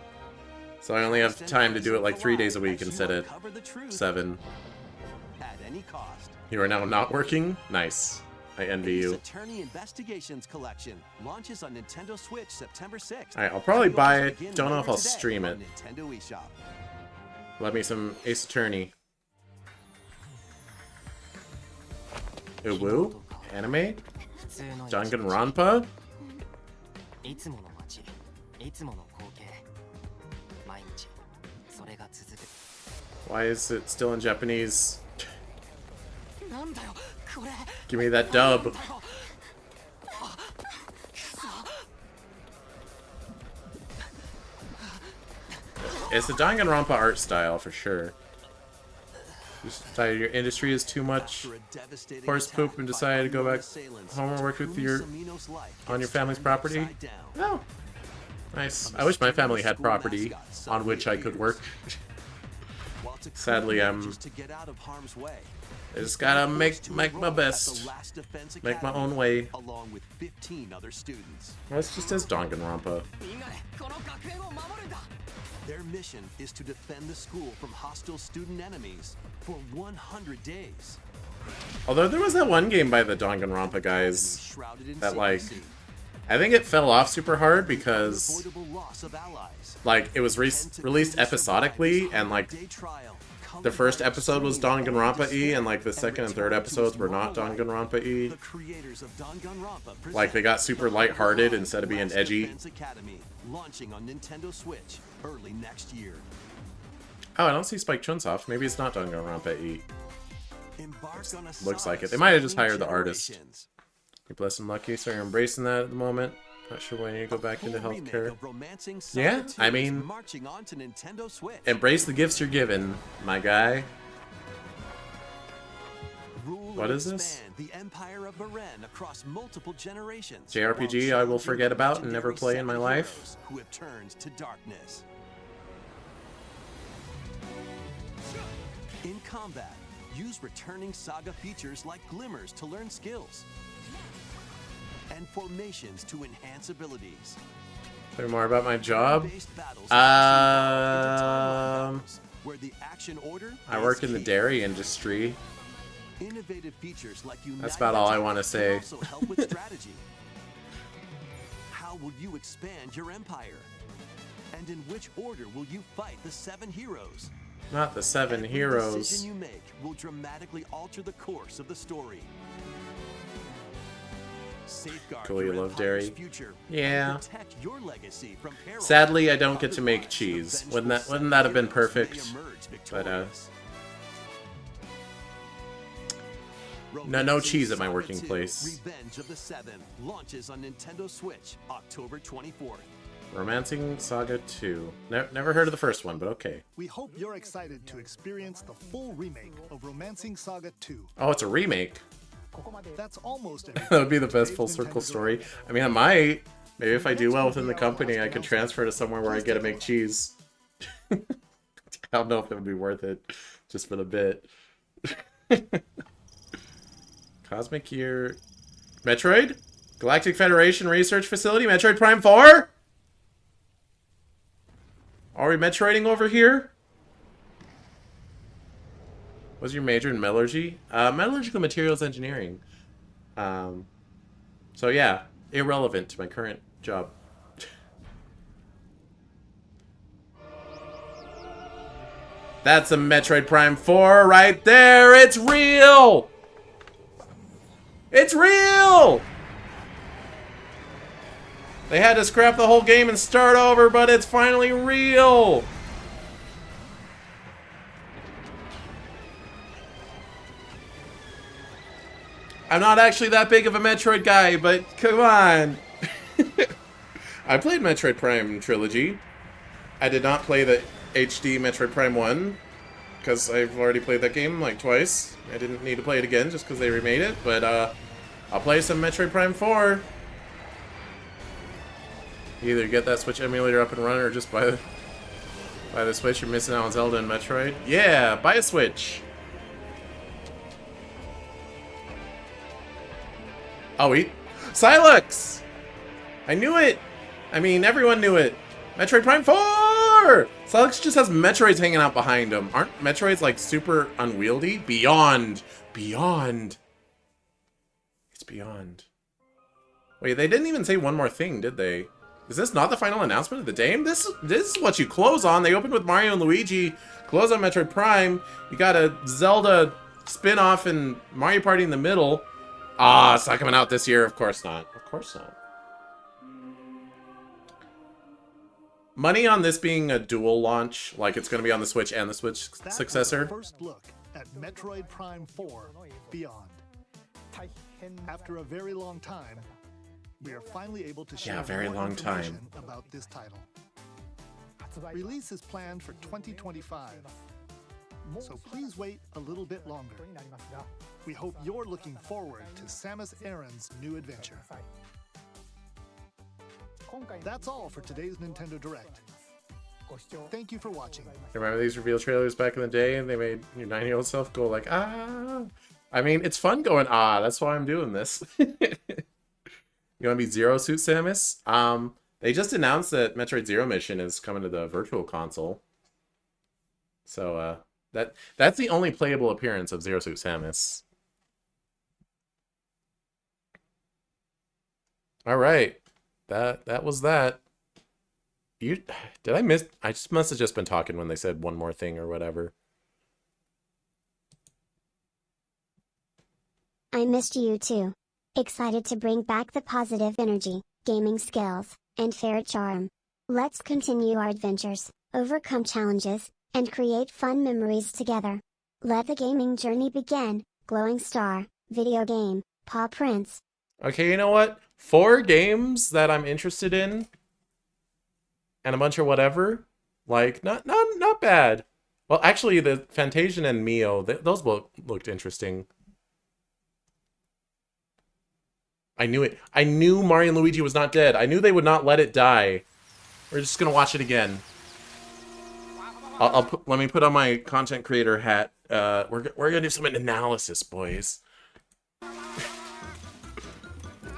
So I only have time to do it like 3 days a week instead of 7. At any cost. You are now not working? Nice. I envy Ace you. Attorney Investigations Collection launches on Nintendo Switch September 6th. Alright, I'll probably buy it. Pre-orders begin Don't know if later I'll today stream on it. Nintendo eShop. Let me some Ace Attorney. Uwu? Anime? Danganronpa? Why is it still in Japanese? Give me that dub. It's the Danganronpa art style for sure. Just decided your industry is too much horse poop and decided to go back home and work with on your family's property. Oh, nice. I wish my family had property on which I could work. Sadly, I just gotta make my best, make my own way. Along with 15 other students. Well, it's just as Danganronpa. Their mission is to defend the school from hostile student enemies for 100 days. Although there was that one game by the Danganronpa guys that, like, I think it fell off super hard because, like, it was released episodically, and, like, the first episode was Danganronpa-y, and, like, the second and third episodes were not Danganronpa-y. Like, they got super lighthearted instead of being edgy. Launching on Nintendo Switch early next year. Oh, I don't see Spike Chunsoft. Maybe it's not Danganronpa-y. Looks like it. They might have just hired the artist. You're blessed and lucky, so you're embracing that at the moment. Not sure when you go back into healthcare. Yeah, I mean, embrace the gifts you're given, my guy. What is this? The Empire of Beren across multiple generations. JRPG I will forget about and never play in my life. Who have turned to darkness. In combat, use returning saga features like glimmers to learn skills, and formations to enhance abilities. Tell me more about my job. Where the action order I work in the dairy industry. Innovative features like that's about all I want to say. Also help with strategy. How will you expand your empire? And in which order will you fight the 7 heroes? Not the 7 heroes. Every decision you make will dramatically alter the course of the story. Safeguard cool, you love dairy. Yeah. Your legacy from sadly, I don't get to make cheese. Wouldn't that have been perfect? But no cheese at my working place. Revenge of the 7 launches on Nintendo Switch October 24th. Romancing Saga 2. Never heard of the first one, but okay. We hope you're excited to experience the full remake of Romancing Saga 2. Oh, it's a remake. That's almost that would be the best full circle story. I mean, I might. Maybe if I do well within the company, I could transfer to somewhere where I get to make cheese. I don't know if it would be worth it, just for the bit. Cosmic Year... Metroid? Galactic Federation Research Facility? Metroid Prime 4? Are we Metroiding over here? What's your major in metallurgy? Metallurgical materials engineering. So yeah, irrelevant to my current job. That's a Metroid Prime 4 right there! It's real! It's real! They had to scrap the whole game and start over, but it's finally real! I'm not actually that big of a Metroid guy, but come on! I played Metroid Prime Trilogy. I did not play the HD Metroid Prime 1, because I've already played that game like twice. I didn't need to play it again just because they remade it, but I'll play some Metroid Prime 4. Either get that Switch emulator up and running or just buy the Switch. You're missing out on Zelda and Metroid. Yeah, buy a Switch. Oh, Silex! I knew it! I mean, everyone knew it. Metroid Prime 4! Silex just has Metroids hanging out behind him. Aren't Metroids, like, super unwieldy? Beyond. Beyond. It's beyond. Wait, they didn't even say one more thing, did they? Is this not the final announcement of the game? This is what you close on. They opened with Mario and Luigi, close on Metroid Prime. You got a Zelda spin-off and Mario Party in the middle. Ah, it's not coming out this year. Of course not. Of course not. Money on this being a dual launch, like it's going to be on the Switch and the Switch successor. That was our first look at Metroid Prime 4 Beyond. After a very long time, we are finally able to share more information about this title. Release is planned for 2025, so please wait a little bit longer. We hope you're looking forward to Samus Aran's new adventure. That's all for today's Nintendo Direct. Thank you for watching. Remember these reveal trailers back in the day and they made your 9-year-old self go like, ah? I mean, it's fun going, ah, that's why I'm doing this. You want to be Zero Suit Samus? They just announced that Metroid Zero Mission is coming to the Virtual Console. So, that's the only playable appearance of Zero Suit Samus. Alright. That was that. Did I miss? I must have just been talking when they said one more thing or whatever. I missed you too. Excited to bring back the positive energy, gaming skills, and ferret charm. Let's continue our adventures, overcome challenges, and create fun memories together. Let the gaming journey begin. Glowing Star, video game, Paw Prince. Okay, you know what? 4 games that I'm interested in, and a bunch of whatever. Like, not bad. Well, actually, the Fantasian and Mio, those both looked interesting. I knew it. I knew Mario and Luigi was not dead. I knew they would not let it die. We're just gonna watch it again. Let me put on my content creator hat. We're gonna do some analysis, boys.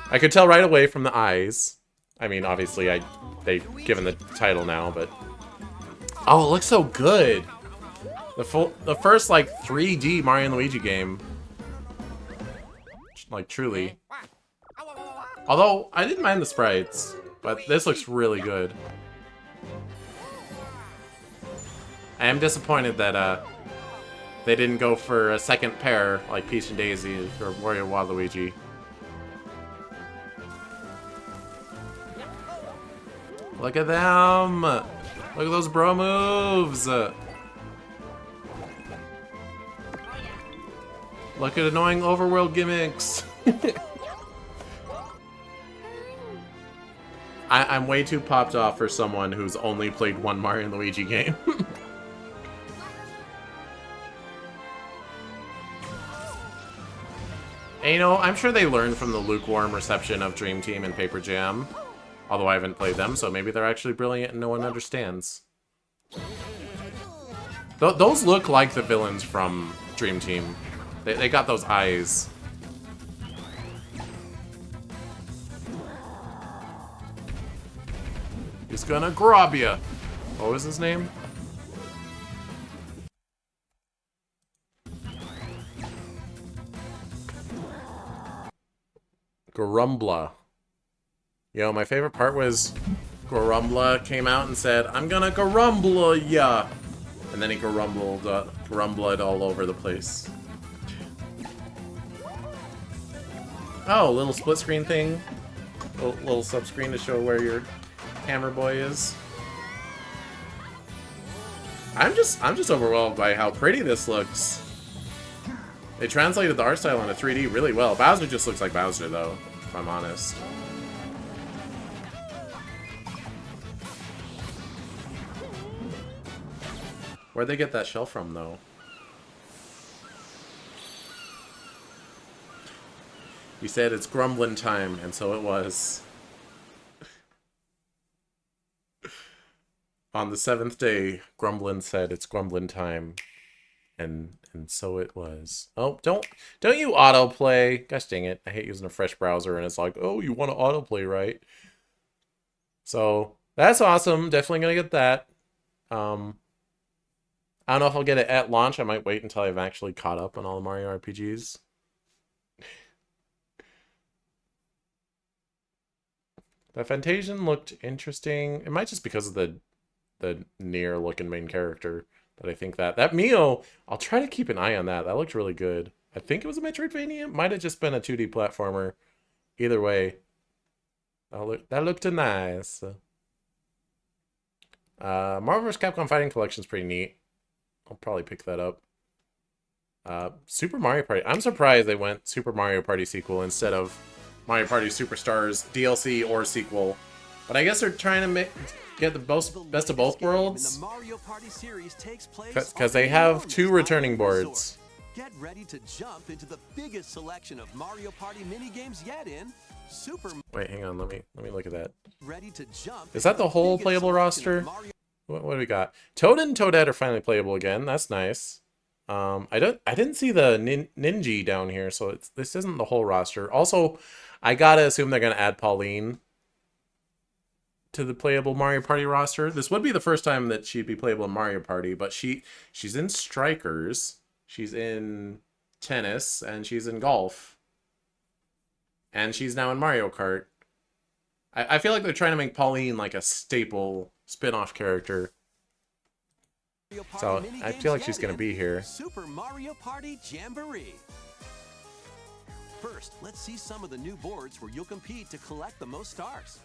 I could tell right away from the eyes. I mean, obviously, they've given the title now, but oh, it looks so good. The first like 3D Mario and Luigi game, like truly. Although I didn't mind the sprites, but this looks really good. I am disappointed that they didn't go for a second pair like Peach and Daisy or Wario Waluigi. Look at them! Look at those bro moves! Look at annoying overworld gimmicks! I'm way too popped off for someone who's only played one Mario and Luigi game. And, you know, I'm sure they learned from the lukewarm reception of Dream Team and Paper Jam. Although I haven't played them, so maybe they're actually brilliant and no one understands. Those look like the villains from Dream Team. They got those eyes. He's gonna grab ya. What was his name? Grumbla. Yo, my favorite part was Grumbla came out and said, "I'm gonna Grumbla ya," and then he grumbled all over the place. Oh, little split screen thing, little sub screen to show where your hammer boy is. I'm just overwhelmed by how pretty this looks. They translated the art style into 3D really well. Bowser just looks like Bowser though, if I'm honest. Where'd they get that shell from, though? You said it's grumbling time, and so it was. On the 7th day, Grumblin said it's grumbling time, and so it was. Oh, don't you autoplay. Gosh dang it. I hate using a fresh browser, and it's like, oh, you want to autoplay, right? So, that's awesome. Definitely gonna get that. I don't know if I'll get it at launch. I might wait until I've actually caught up on all the Mario RPGs. The Fantasian looked interesting. It might just because of the near looking main character that I think that Mio, I'll try to keep an eye on that. That looked really good. I think it was a Metroidvania. Might have just been a 2D platformer. Either way, that looked nice. Marvel vs. Capcom Fighting Collection is pretty neat. I'll probably pick that up. Super Mario Party. I'm surprised they went Super Mario Party sequel instead of Mario Party Superstars DLC or sequel. But I guess they're trying to get the best of both worlds. Because they have 2 returning boards. Get ready to jump into the biggest selection of Mario Party minigames yet in Super. Wait, hang on. Let me look at that. Ready to jump. Is that the whole playable roster? What do we got? Toad and Toadette are finally playable again. That's nice. I didn't see the Ninja down here, so this isn't the whole roster. Also, I gotta assume they're gonna add Pauline to the playable Mario Party roster. This would be the first time that she'd be playable in Mario Party, but she's in Strikers, she's in Tennis, and she's in Golf. And she's now in Mario Kart. I feel like they're trying to make Pauline like a staple spin-off character. So I feel like she's gonna be here. Super Mario Party Jamboree. First, let's see some of the new boards where you'll compete to collect the most stars.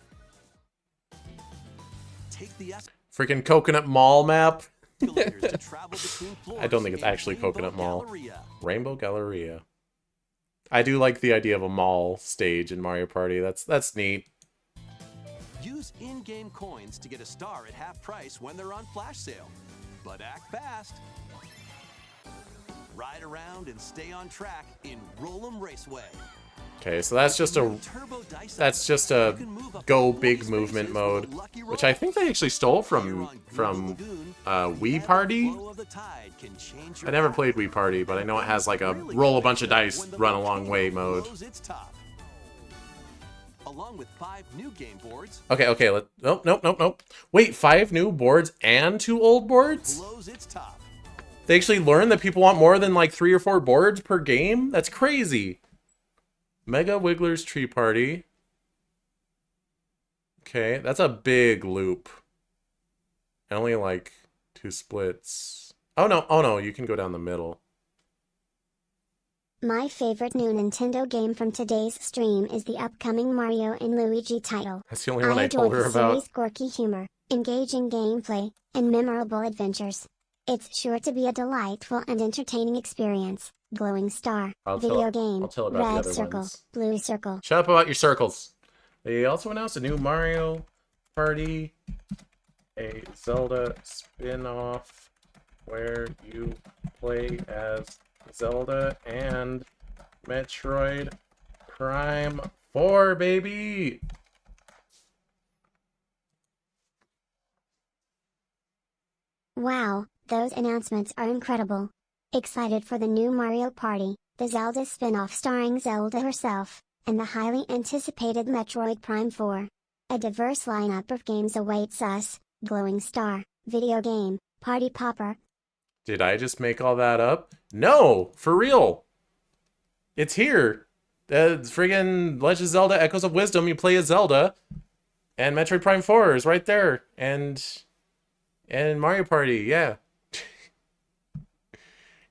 Take the freaking Coconut Mall map. to travel between floors. I don't think it's actually Coconut Mall. Rainbow Galleria. I do like the idea of a mall stage in Mario Party. That's neat. Use in-game coins to get a star at half price when they're on flash sale. But act fast. Ride around and stay on track in Roll'em Raceway. Okay, so that's just a go big movement mode, which I think they actually stole from Wii Party. I never played Wii Party, but I know it has like a roll a bunch of dice, run a long way mode. Along with 5 new game boards. Okay. Nope. Wait, 5 new boards and 2 old boards? They actually learned that people want more than like 3 or 4 boards per game? That's crazy. Mega Wiggler's Tree Party. Okay, that's a big loop. And only like 2 splits. Oh no, you can go down the middle. My favorite new Nintendo game from today's stream is the upcoming Mario and Luigi title. That's the only one I told her about. I adore the series' quirky humor, engaging gameplay, and memorable adventures. It's sure to be a delightful and entertaining experience. Glowing star, video game, red circle, blue circle. Shut up about your circles. They also announced a new Mario Party, a Zelda spin-off where you play as Zelda and Metroid Prime 4, baby! Wow, those announcements are incredible. Excited for the new Mario Party, the Zelda spin-off starring Zelda herself, and the highly anticipated Metroid Prime 4. A diverse lineup of games awaits us. Glowing star, video game, party popper. Did I just make all that up? No, for real. It's here. Friggin' Legend of Zelda Echoes of Wisdom, you play as Zelda. And Metroid Prime 4 is right there. And Mario Party, yeah.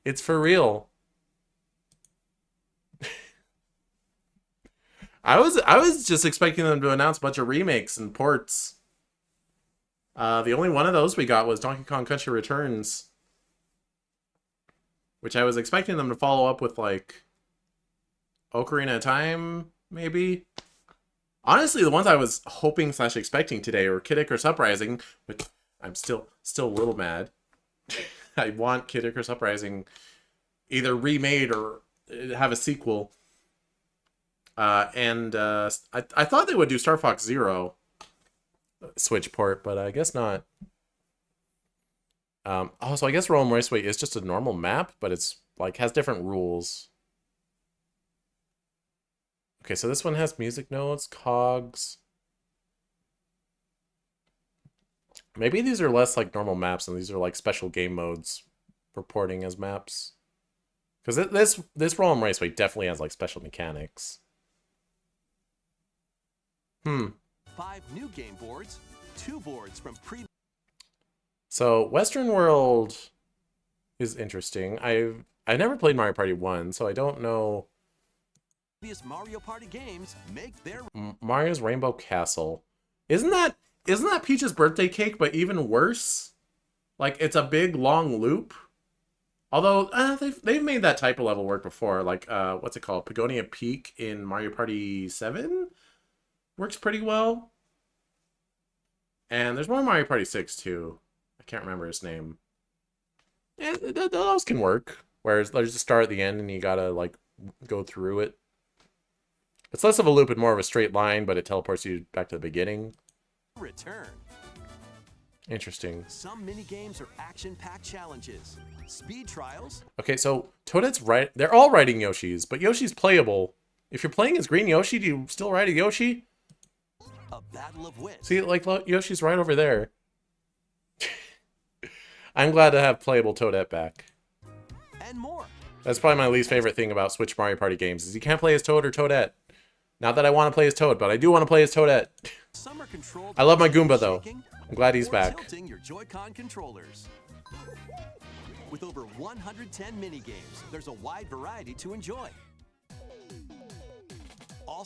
It's for real. I was just expecting them to announce a bunch of remakes and ports. The only one of those we got was Donkey Kong Country Returns, which I was expecting them to follow up with like Ocarina of Time, maybe. Honestly, the ones I was hoping / expecting today were Kid Icarus Uprising, which I'm still a little mad. I want Kid Icarus Uprising either remade or have a sequel. And I thought they would do Star Fox Zero Switch port, but I guess not. Oh, so I guess Roll'em Raceway is just a normal map, but it's like has different rules. Okay, so this one has music notes, cogs. Maybe these are less like normal maps and these are like special game modes for porting as maps. Because this Roll'em Raceway definitely has like special mechanics. 5 new game boards, 2 boards from So Western World is interesting. I I never played Mario Party 1, so I don't know. Previous Mario Party games make their Mario's Rainbow Castle. Isn't that Peach's birthday cake, but even worse? Like, it's a big, long loop. Although, they've made that type of level work before. Like, what's it called? Pagonia Peak in Mario Party 7? Works pretty well. And there's one Mario Party 6, too. I can't remember his name. Yeah, those can work. Whereas there's a star at the end and you gotta, like, go through it. It's less of a loop and more of a straight line, but it teleports you back to the beginning. return. Interesting. Some mini games are action-packed challenges, speed trials. Okay, so Toadette's right. They're all riding Yoshis, but Yoshi's playable. If you're playing as Green Yoshi, do you still ride a Yoshi? A battle of wits. See, like, Yoshi's right over there. I'm glad to have playable Toadette back. And more. That's probably my least favorite thing about Switch Mario Party games, is you can't play as Toad or Toadette. Not that I want to play as Toad, but I do want to play as Toadette. Some are controlled I love my by Goomba, though. shaking I'm glad he's or back. tilting your Joy-Con controllers. With over 110 mini games, there's a wide variety to enjoy.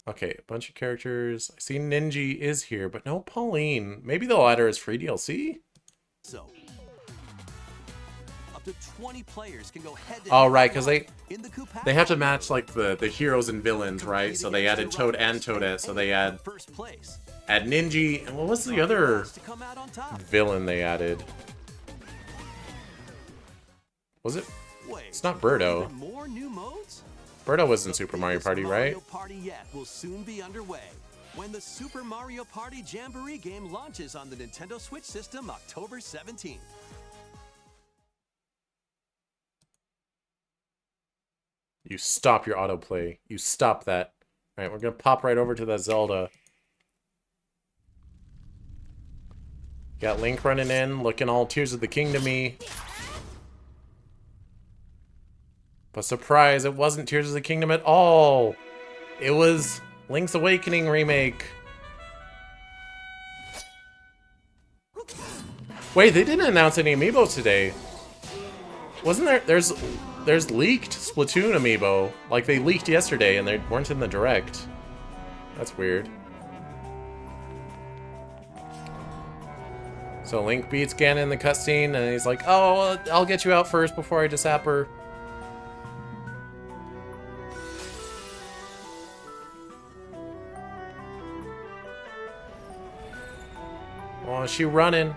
Okay, a bunch of characters. I see Ninji is here, but no Pauline. Maybe they'll add her as free DLC? So, up to 20 players can go head to Oh, right, because in the they have to match, like, the heroes and villains, right? So they added Toad and Toadette, so they add Ninji, and what was the other villain they added? Was it? It's not Birdo. More new modes? Birdo was in Super Mario Party, right? Mario Party yet will soon be underway when the Super Mario Party Jamboree game launches on the Nintendo Switch system October 17th. You stop your autoplay. You stop that. Alright, we're gonna pop right over to that Zelda. Got Link running in, looking all Tears of the Kingdom-y. But surprise, it wasn't Tears of the Kingdom at all. It was Link's Awakening remake. Wait, they didn't announce any amiibos today. Wasn't there? There's leaked Splatoon amiibo. Like, they leaked yesterday and they weren't in the direct. That's weird. So Link beats Ganon in the cutscene and he's like, oh, I'll get you out first before I disap her. Oh, is she running?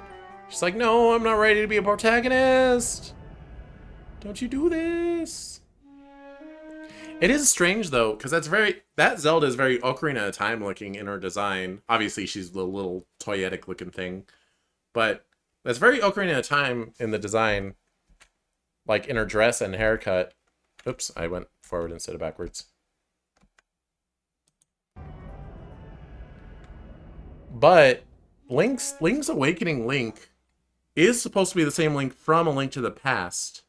She's like, no, I'm not ready to be a protagonist. Don't you do this. It is strange, though, because that Zelda is very Ocarina of Time looking in her design. Obviously, she's the little toyetic looking thing. But that's very Ocarina of Time in the design. Like, in her dress and haircut. Oops, I went forward instead of backwards. But Link's Awakening Link is supposed to be the same Link from A Link to the Past.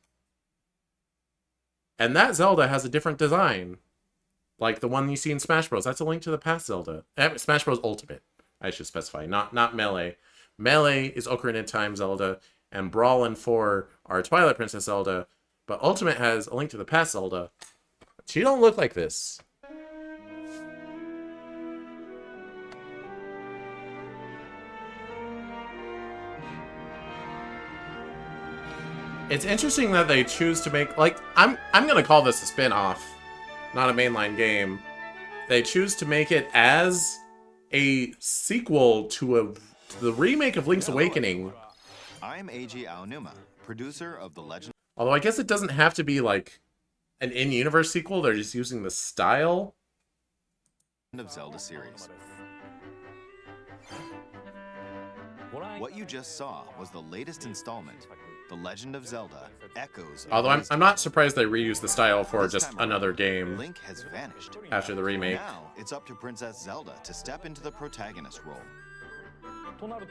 And that Zelda has a different design. Like the one you see in Smash Bros. That's A Link to the Past Zelda. Smash Bros. Ultimate, I should specify. Not Melee. Melee is Ocarina of Time Zelda, and Brawl and 4 are Twilight Princess Zelda. But Ultimate has A Link to the Past Zelda. She don't look like this. It's interesting that they choose to make, like, I'm gonna call this a spin-off, not a mainline game. They choose to make it as a sequel to the remake of Link's Awakening. I'm Eiji Aonuma, producer of The Legend. Although I guess it doesn't have to be like an in-universe sequel, they're just using the style of Zelda series. What you just saw was the latest installment, The Legend of Zelda: Echoes of Although Wisdom. I'm not surprised they reused the style for This just time around, another game Link has vanished. after the remake. Now it's up to Princess Zelda to step into the protagonist role.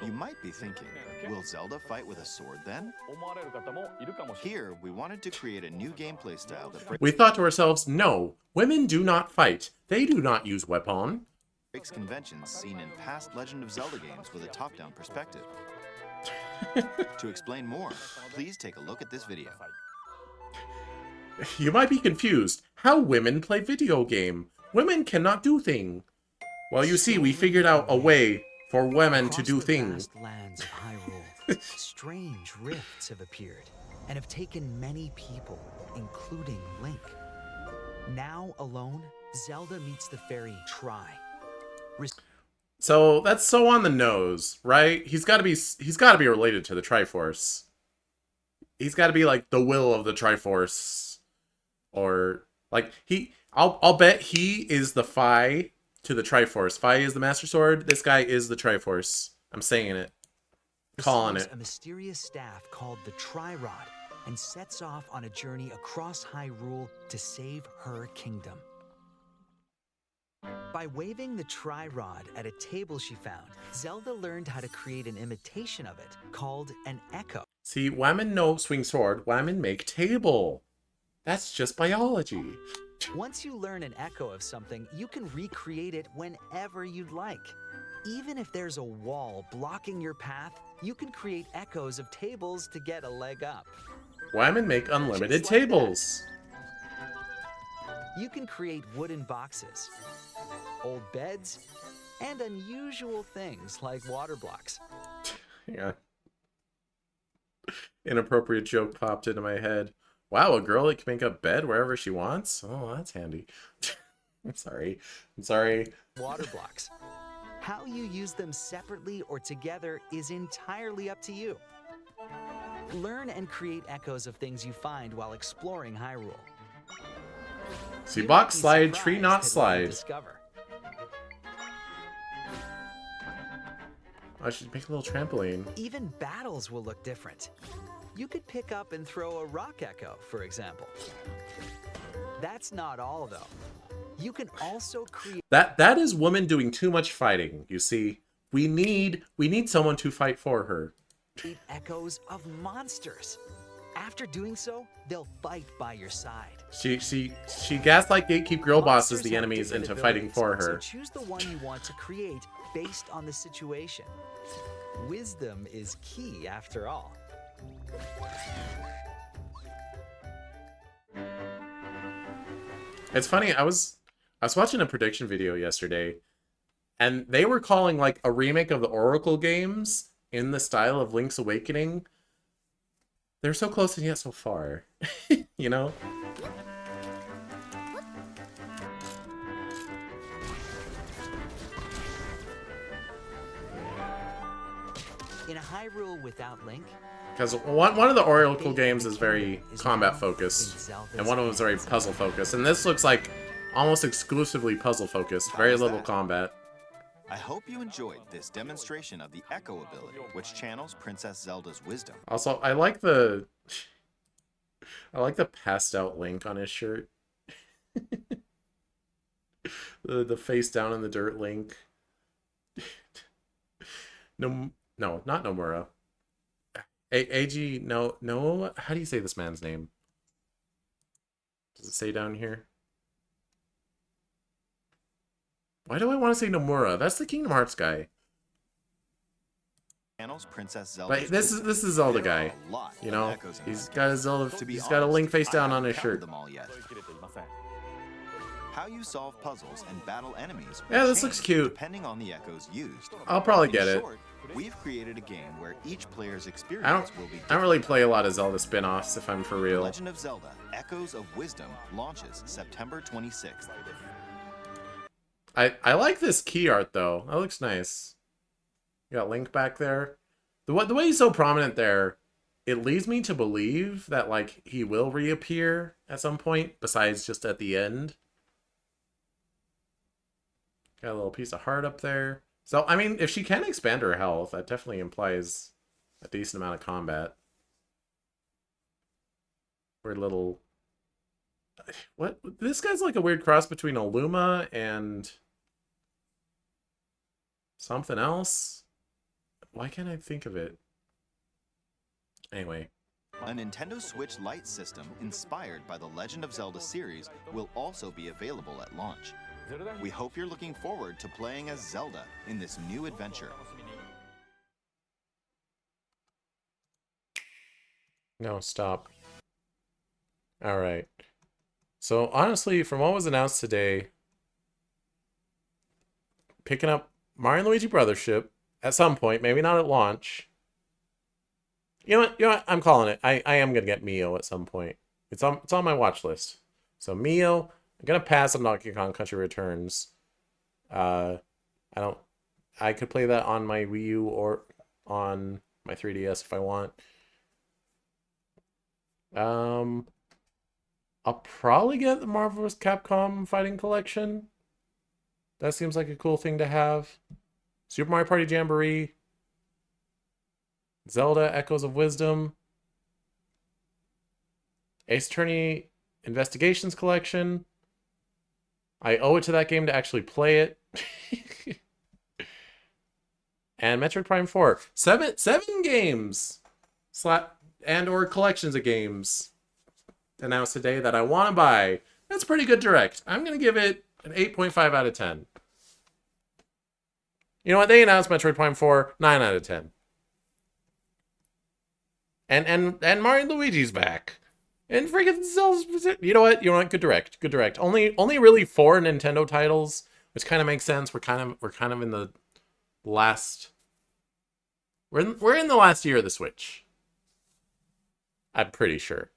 You might be thinking, will Zelda fight with a sword then? Here, we wanted to create a new gameplay style that We thought to ourselves, no, women do not fight. They do not use weapon. breaks conventions seen in past Legend of Zelda games with a top-down perspective. To explain more, please take a look at this video. You might be confused. How women play video game. Women cannot do thing. Well, you see, we figured out a way for women to do things. Across the vast lands of Hyrule, strange rifts have appeared and have taken many people, including Link. Now alone, Zelda meets the fairy Tri. So that's so on the nose, right? He's got to be related to the Triforce. He's got to be like the will of the Triforce, or like I'll bet he is the Fi to the Triforce. Fi is the Master Sword. This guy is the Triforce. I'm saying it, calling it. A mysterious staff called the Tri-Rod and sets off on a journey across Hyrule to save her kingdom. By waving the Tri-Rod at a table she found, Zelda learned how to create an imitation of it called an echo. See, women no swing sword, women make table. That's just biology. Once you learn an echo of something, you can recreate it whenever you'd like. Even if there's a wall blocking your path, you can create echoes of tables to get a leg up. Women make unlimited Just like tables. You can create wooden boxes, old beds, and unusual things like water blocks. Yeah. Inappropriate joke popped into my head. Wow, a girl that can make a bed wherever she wants? Oh, that's handy. I'm sorry. Water blocks. How you use them separately or together is entirely up to you. Learn and create echoes of things you find while exploring Hyrule. See, You box might be slide, tree surprised not at what you slide. discover. I should make a little trampoline. Even battles will look different. You could pick up and throw a rock echo, for example. That's not all, though. You can also create That is woman doing too much fighting, you see. We need someone to fight for her. echoes of monsters. After doing so, they'll fight by your side. She gaslight gatekeep girl bosses Monsters the have enemies different into fighting for abilities, her. So choose the one you want to create based on the situation. Wisdom is key, after all. It's funny, I was watching a prediction video yesterday, and they were calling like a remake of the Oracle games in the style of Link's Awakening. They're so close and yet so far. You know? In a Hyrule without Link, Because one of the Oracle games is very combat focused, and one of them is very puzzle focused, and this looks like almost exclusively puzzle focused. Very little combat. I hope you enjoyed this demonstration of the Echo ability, which channels Princess Zelda's wisdom. Also, I like the passed out Link on his shirt. the face down in the dirt Link. No, not Nomura. AG, no, how do you say this man's name? Does it say down here? Why do I want to say Nomura? That's the Kingdom Hearts guy. Channels Princess Zelda's Like, this is Zelda guy. You know, he's got a Zelda. He's got a Link face down on his shirt. Them all yet. How you solve puzzles and battle enemies. Yeah, will this looks change cute. Depending on the echoes used. I'll probably In get it. short, we've created a game where each player's I experience will be don't really play a lot of Zelda spin-offs, if I'm for real. Legend of Zelda: Echoes of Wisdom launches September 26th. I like this key art though. That looks nice. You got Link back there. The way he's so prominent there, it leads me to believe that like he will reappear at some point, besides just at the end. Got a little piece of heart up there. So I mean, if she can expand her health, that definitely implies a decent amount of combat. Weird little. What? This guy's like a weird cross between a Luma and something else. Why can't I think of it? Anyway. A Nintendo Switch Lite system inspired by the Legend of Zelda series will also be available at launch. We hope you're looking forward to playing as Zelda in this new adventure. No, stop. All right. So honestly, from what was announced today, picking up Mario and Luigi Brothership at some point, maybe not at launch. You know what? You know what? I'm calling it. I am gonna get Mio at some point. It's on my watch list. So Mio, I'm gonna pass on Donkey Kong Country Returns. I could play that on my Wii U or on my 3DS if I want. I'll probably get the Marvel vs. Capcom Fighting Collection. That seems like a cool thing to have. Super Mario Party Jamboree. Zelda Echoes of Wisdom. Ace Attorney Investigations Collection. I owe it to that game to actually play it. And Metroid Prime 4. Seven games and or collections of games announced today that I want to buy. That's pretty good direct. I'm going to give it an 8.5 out of 10. You know what? They announced Metroid Prime 4, 9 out of 10. And Mario and Luigi's back. And freaking Zelda's... You know what? Good direct. Good direct. Only really 4 Nintendo titles, which kind of makes sense. We're kind of in the last... We're in the last year of the Switch. I'm pretty sure.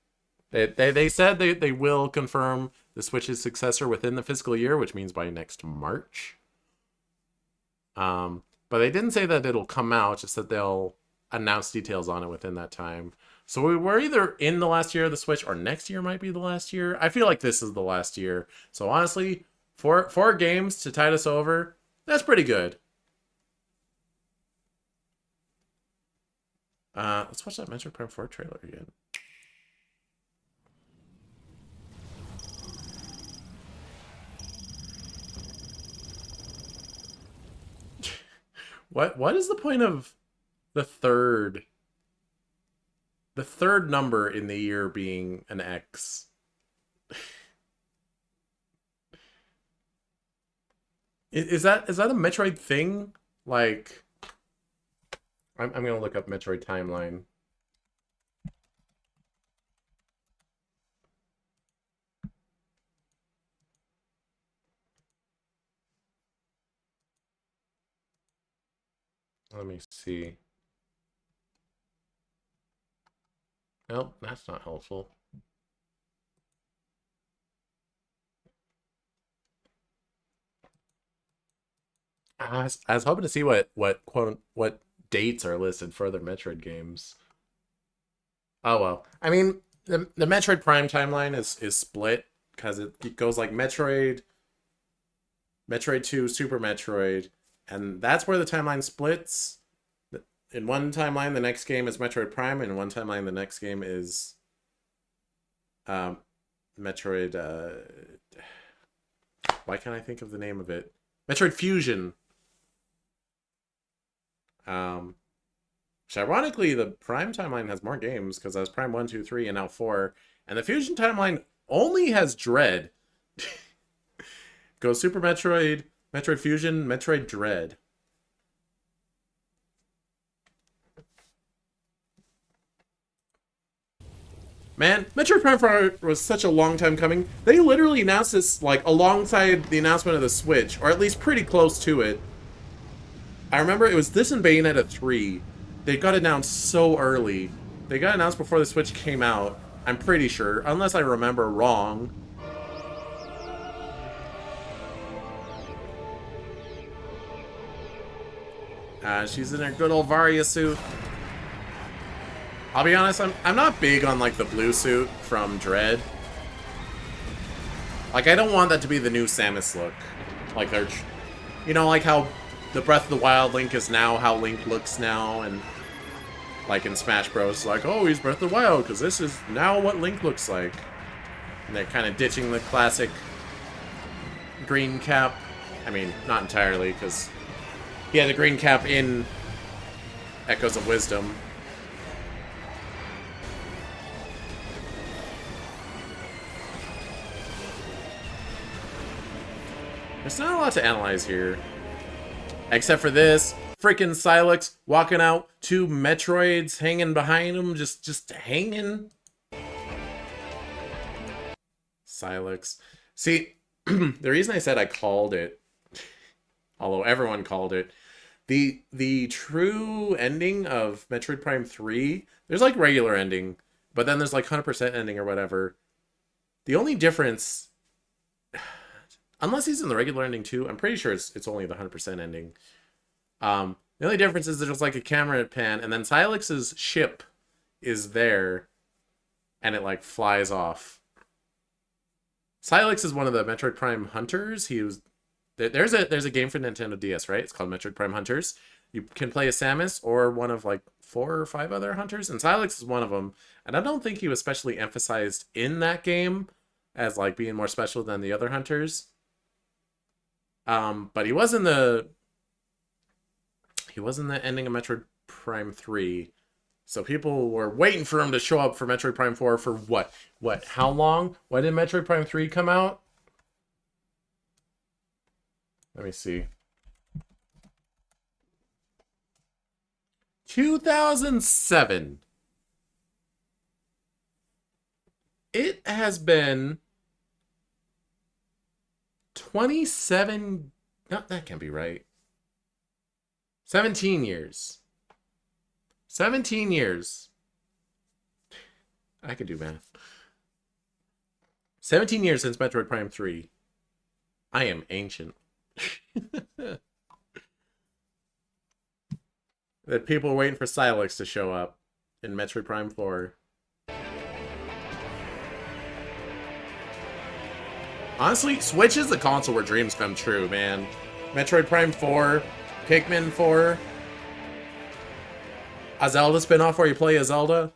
They said they will confirm the Switch's successor within the fiscal year, which means by next March. But they didn't say that it'll come out, just that they'll announce details on it within that time. So we're either in the last year of the Switch or next year might be the last year. I feel like this is the last year. So honestly, four games to tide us over, that's pretty good. Let's watch that Metroid Prime 4 trailer again. What is the point of the third number in the year being an X? Is that a Metroid thing? Like, I'm gonna look up Metroid timeline. Let me see. Nope, that's not helpful. I was hoping to see what dates are listed for other Metroid games. Oh well. I mean, the Metroid Prime timeline is split because it goes like Metroid 2, Super Metroid, and that's where the timeline splits. In one timeline, the next game is Metroid Prime, and in one timeline, the next game is Metroid... why can't I think of the name of it? Metroid Fusion. Which ironically, the Prime timeline has more games, because that's Prime 1, 2, 3, and now 4. And the Fusion timeline only has Dread. Go Super Metroid, Metroid Fusion, Metroid Dread. Man, Metroid Prime 4 was such a long time coming. They literally announced this, like, alongside the announcement of the Switch, or at least pretty close to it. I remember it was this and Bayonetta 3. They got announced so early. They got announced before the Switch came out, I'm pretty sure, unless I remember wrong. She's in her good old Varia suit. I'll be honest, I'm not big on, like, the blue suit from Dread. Like, I don't want that to be the new Samus look. Like, they're... You know, like how the Breath of the Wild Link is now how Link looks now, and... Like, in Smash Bros, like, oh, he's Breath of the Wild, because this is now what Link looks like. And they're kind of ditching the classic green cap. I mean, not entirely, because he had a green cap in Echoes of Wisdom. There's not a lot to analyze here. Except for this. Freaking Silex walking out. 2 Metroids hanging behind him. Just hanging. Silex. See, the reason I said I called it, although everyone called it, the true ending of Metroid Prime 3, there's like regular ending, but then there's like 100% ending or whatever. The only difference, unless he's in the regular ending too, I'm pretty sure it's only the 100% ending. The only difference is there's like a camera pan, and then Silex's ship is there, and it like flies off. Silex is one of the Metroid Prime hunters. There's a game for Nintendo DS, right? It's called Metroid Prime Hunters. You can play as Samus or one of like 4 or 5 other hunters, and Silex is one of them. And I don't think he was specially emphasized in that game as like being more special than the other hunters. But he was in the ending of Metroid Prime 3. So people were waiting for him to show up for Metroid Prime 4 for what? How long? When did Metroid Prime 3 come out? Let me see. 2007. It has been 27... No, that can't be right. 17 years. 17 years. I could do math. 17 years since Metroid Prime 3. I am ancient. That people are waiting for Silex to show up in Metroid Prime 4. Honestly, Switch is the console where dreams come true, man. Metroid Prime 4, Pikmin 4, a Zelda spinoff where you play a Zelda.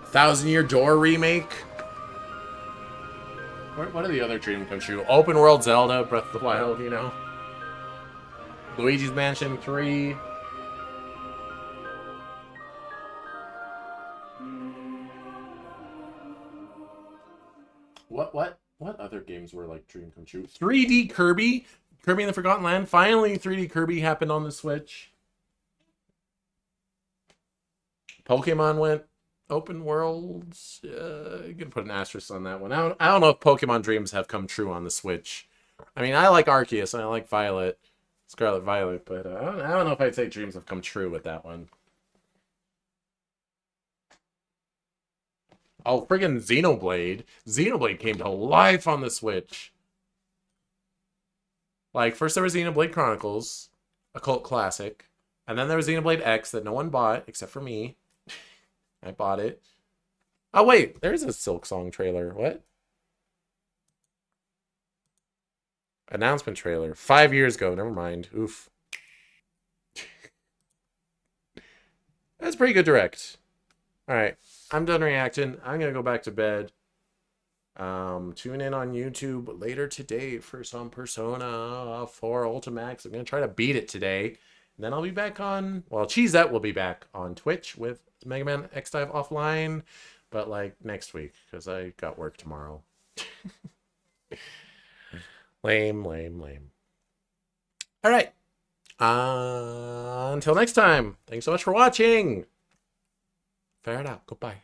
1,000 Year Door remake. What are the other dreams come true? Open World Zelda, Breath of the Wild, you know. Luigi's Mansion 3. What other games were like dream come true? 3D Kirby? Kirby in the Forgotten Land? Finally 3D Kirby happened on the Switch. Pokemon went open worlds. You can put an asterisk on that one. I don't know if Pokemon dreams have come true on the Switch. I mean, I like Arceus and I like Violet, Scarlet Violet, but I don't know if I'd say dreams have come true with that one. Oh, friggin' Xenoblade. Xenoblade came to life on the Switch. Like, first there was Xenoblade Chronicles, a cult classic. And then there was Xenoblade X that no one bought, except for me. I bought it. Oh, wait. There's a Silk Song trailer. What? Announcement trailer. 5 years ago. Never mind. Oof. That's pretty good direct. Alright. I'm done reacting. I'm going to go back to bed. Tune in on YouTube later today for some Persona 4 Ultimax. I'm going to try to beat it today. And then I'll be back on... Well, Cheezette will be back on Twitch with Mega Man X Dive Offline. But, like, next week. Because I got work tomorrow. Lame. Alright. Until next time. Thanks so much for watching. Fair it out. Goodbye.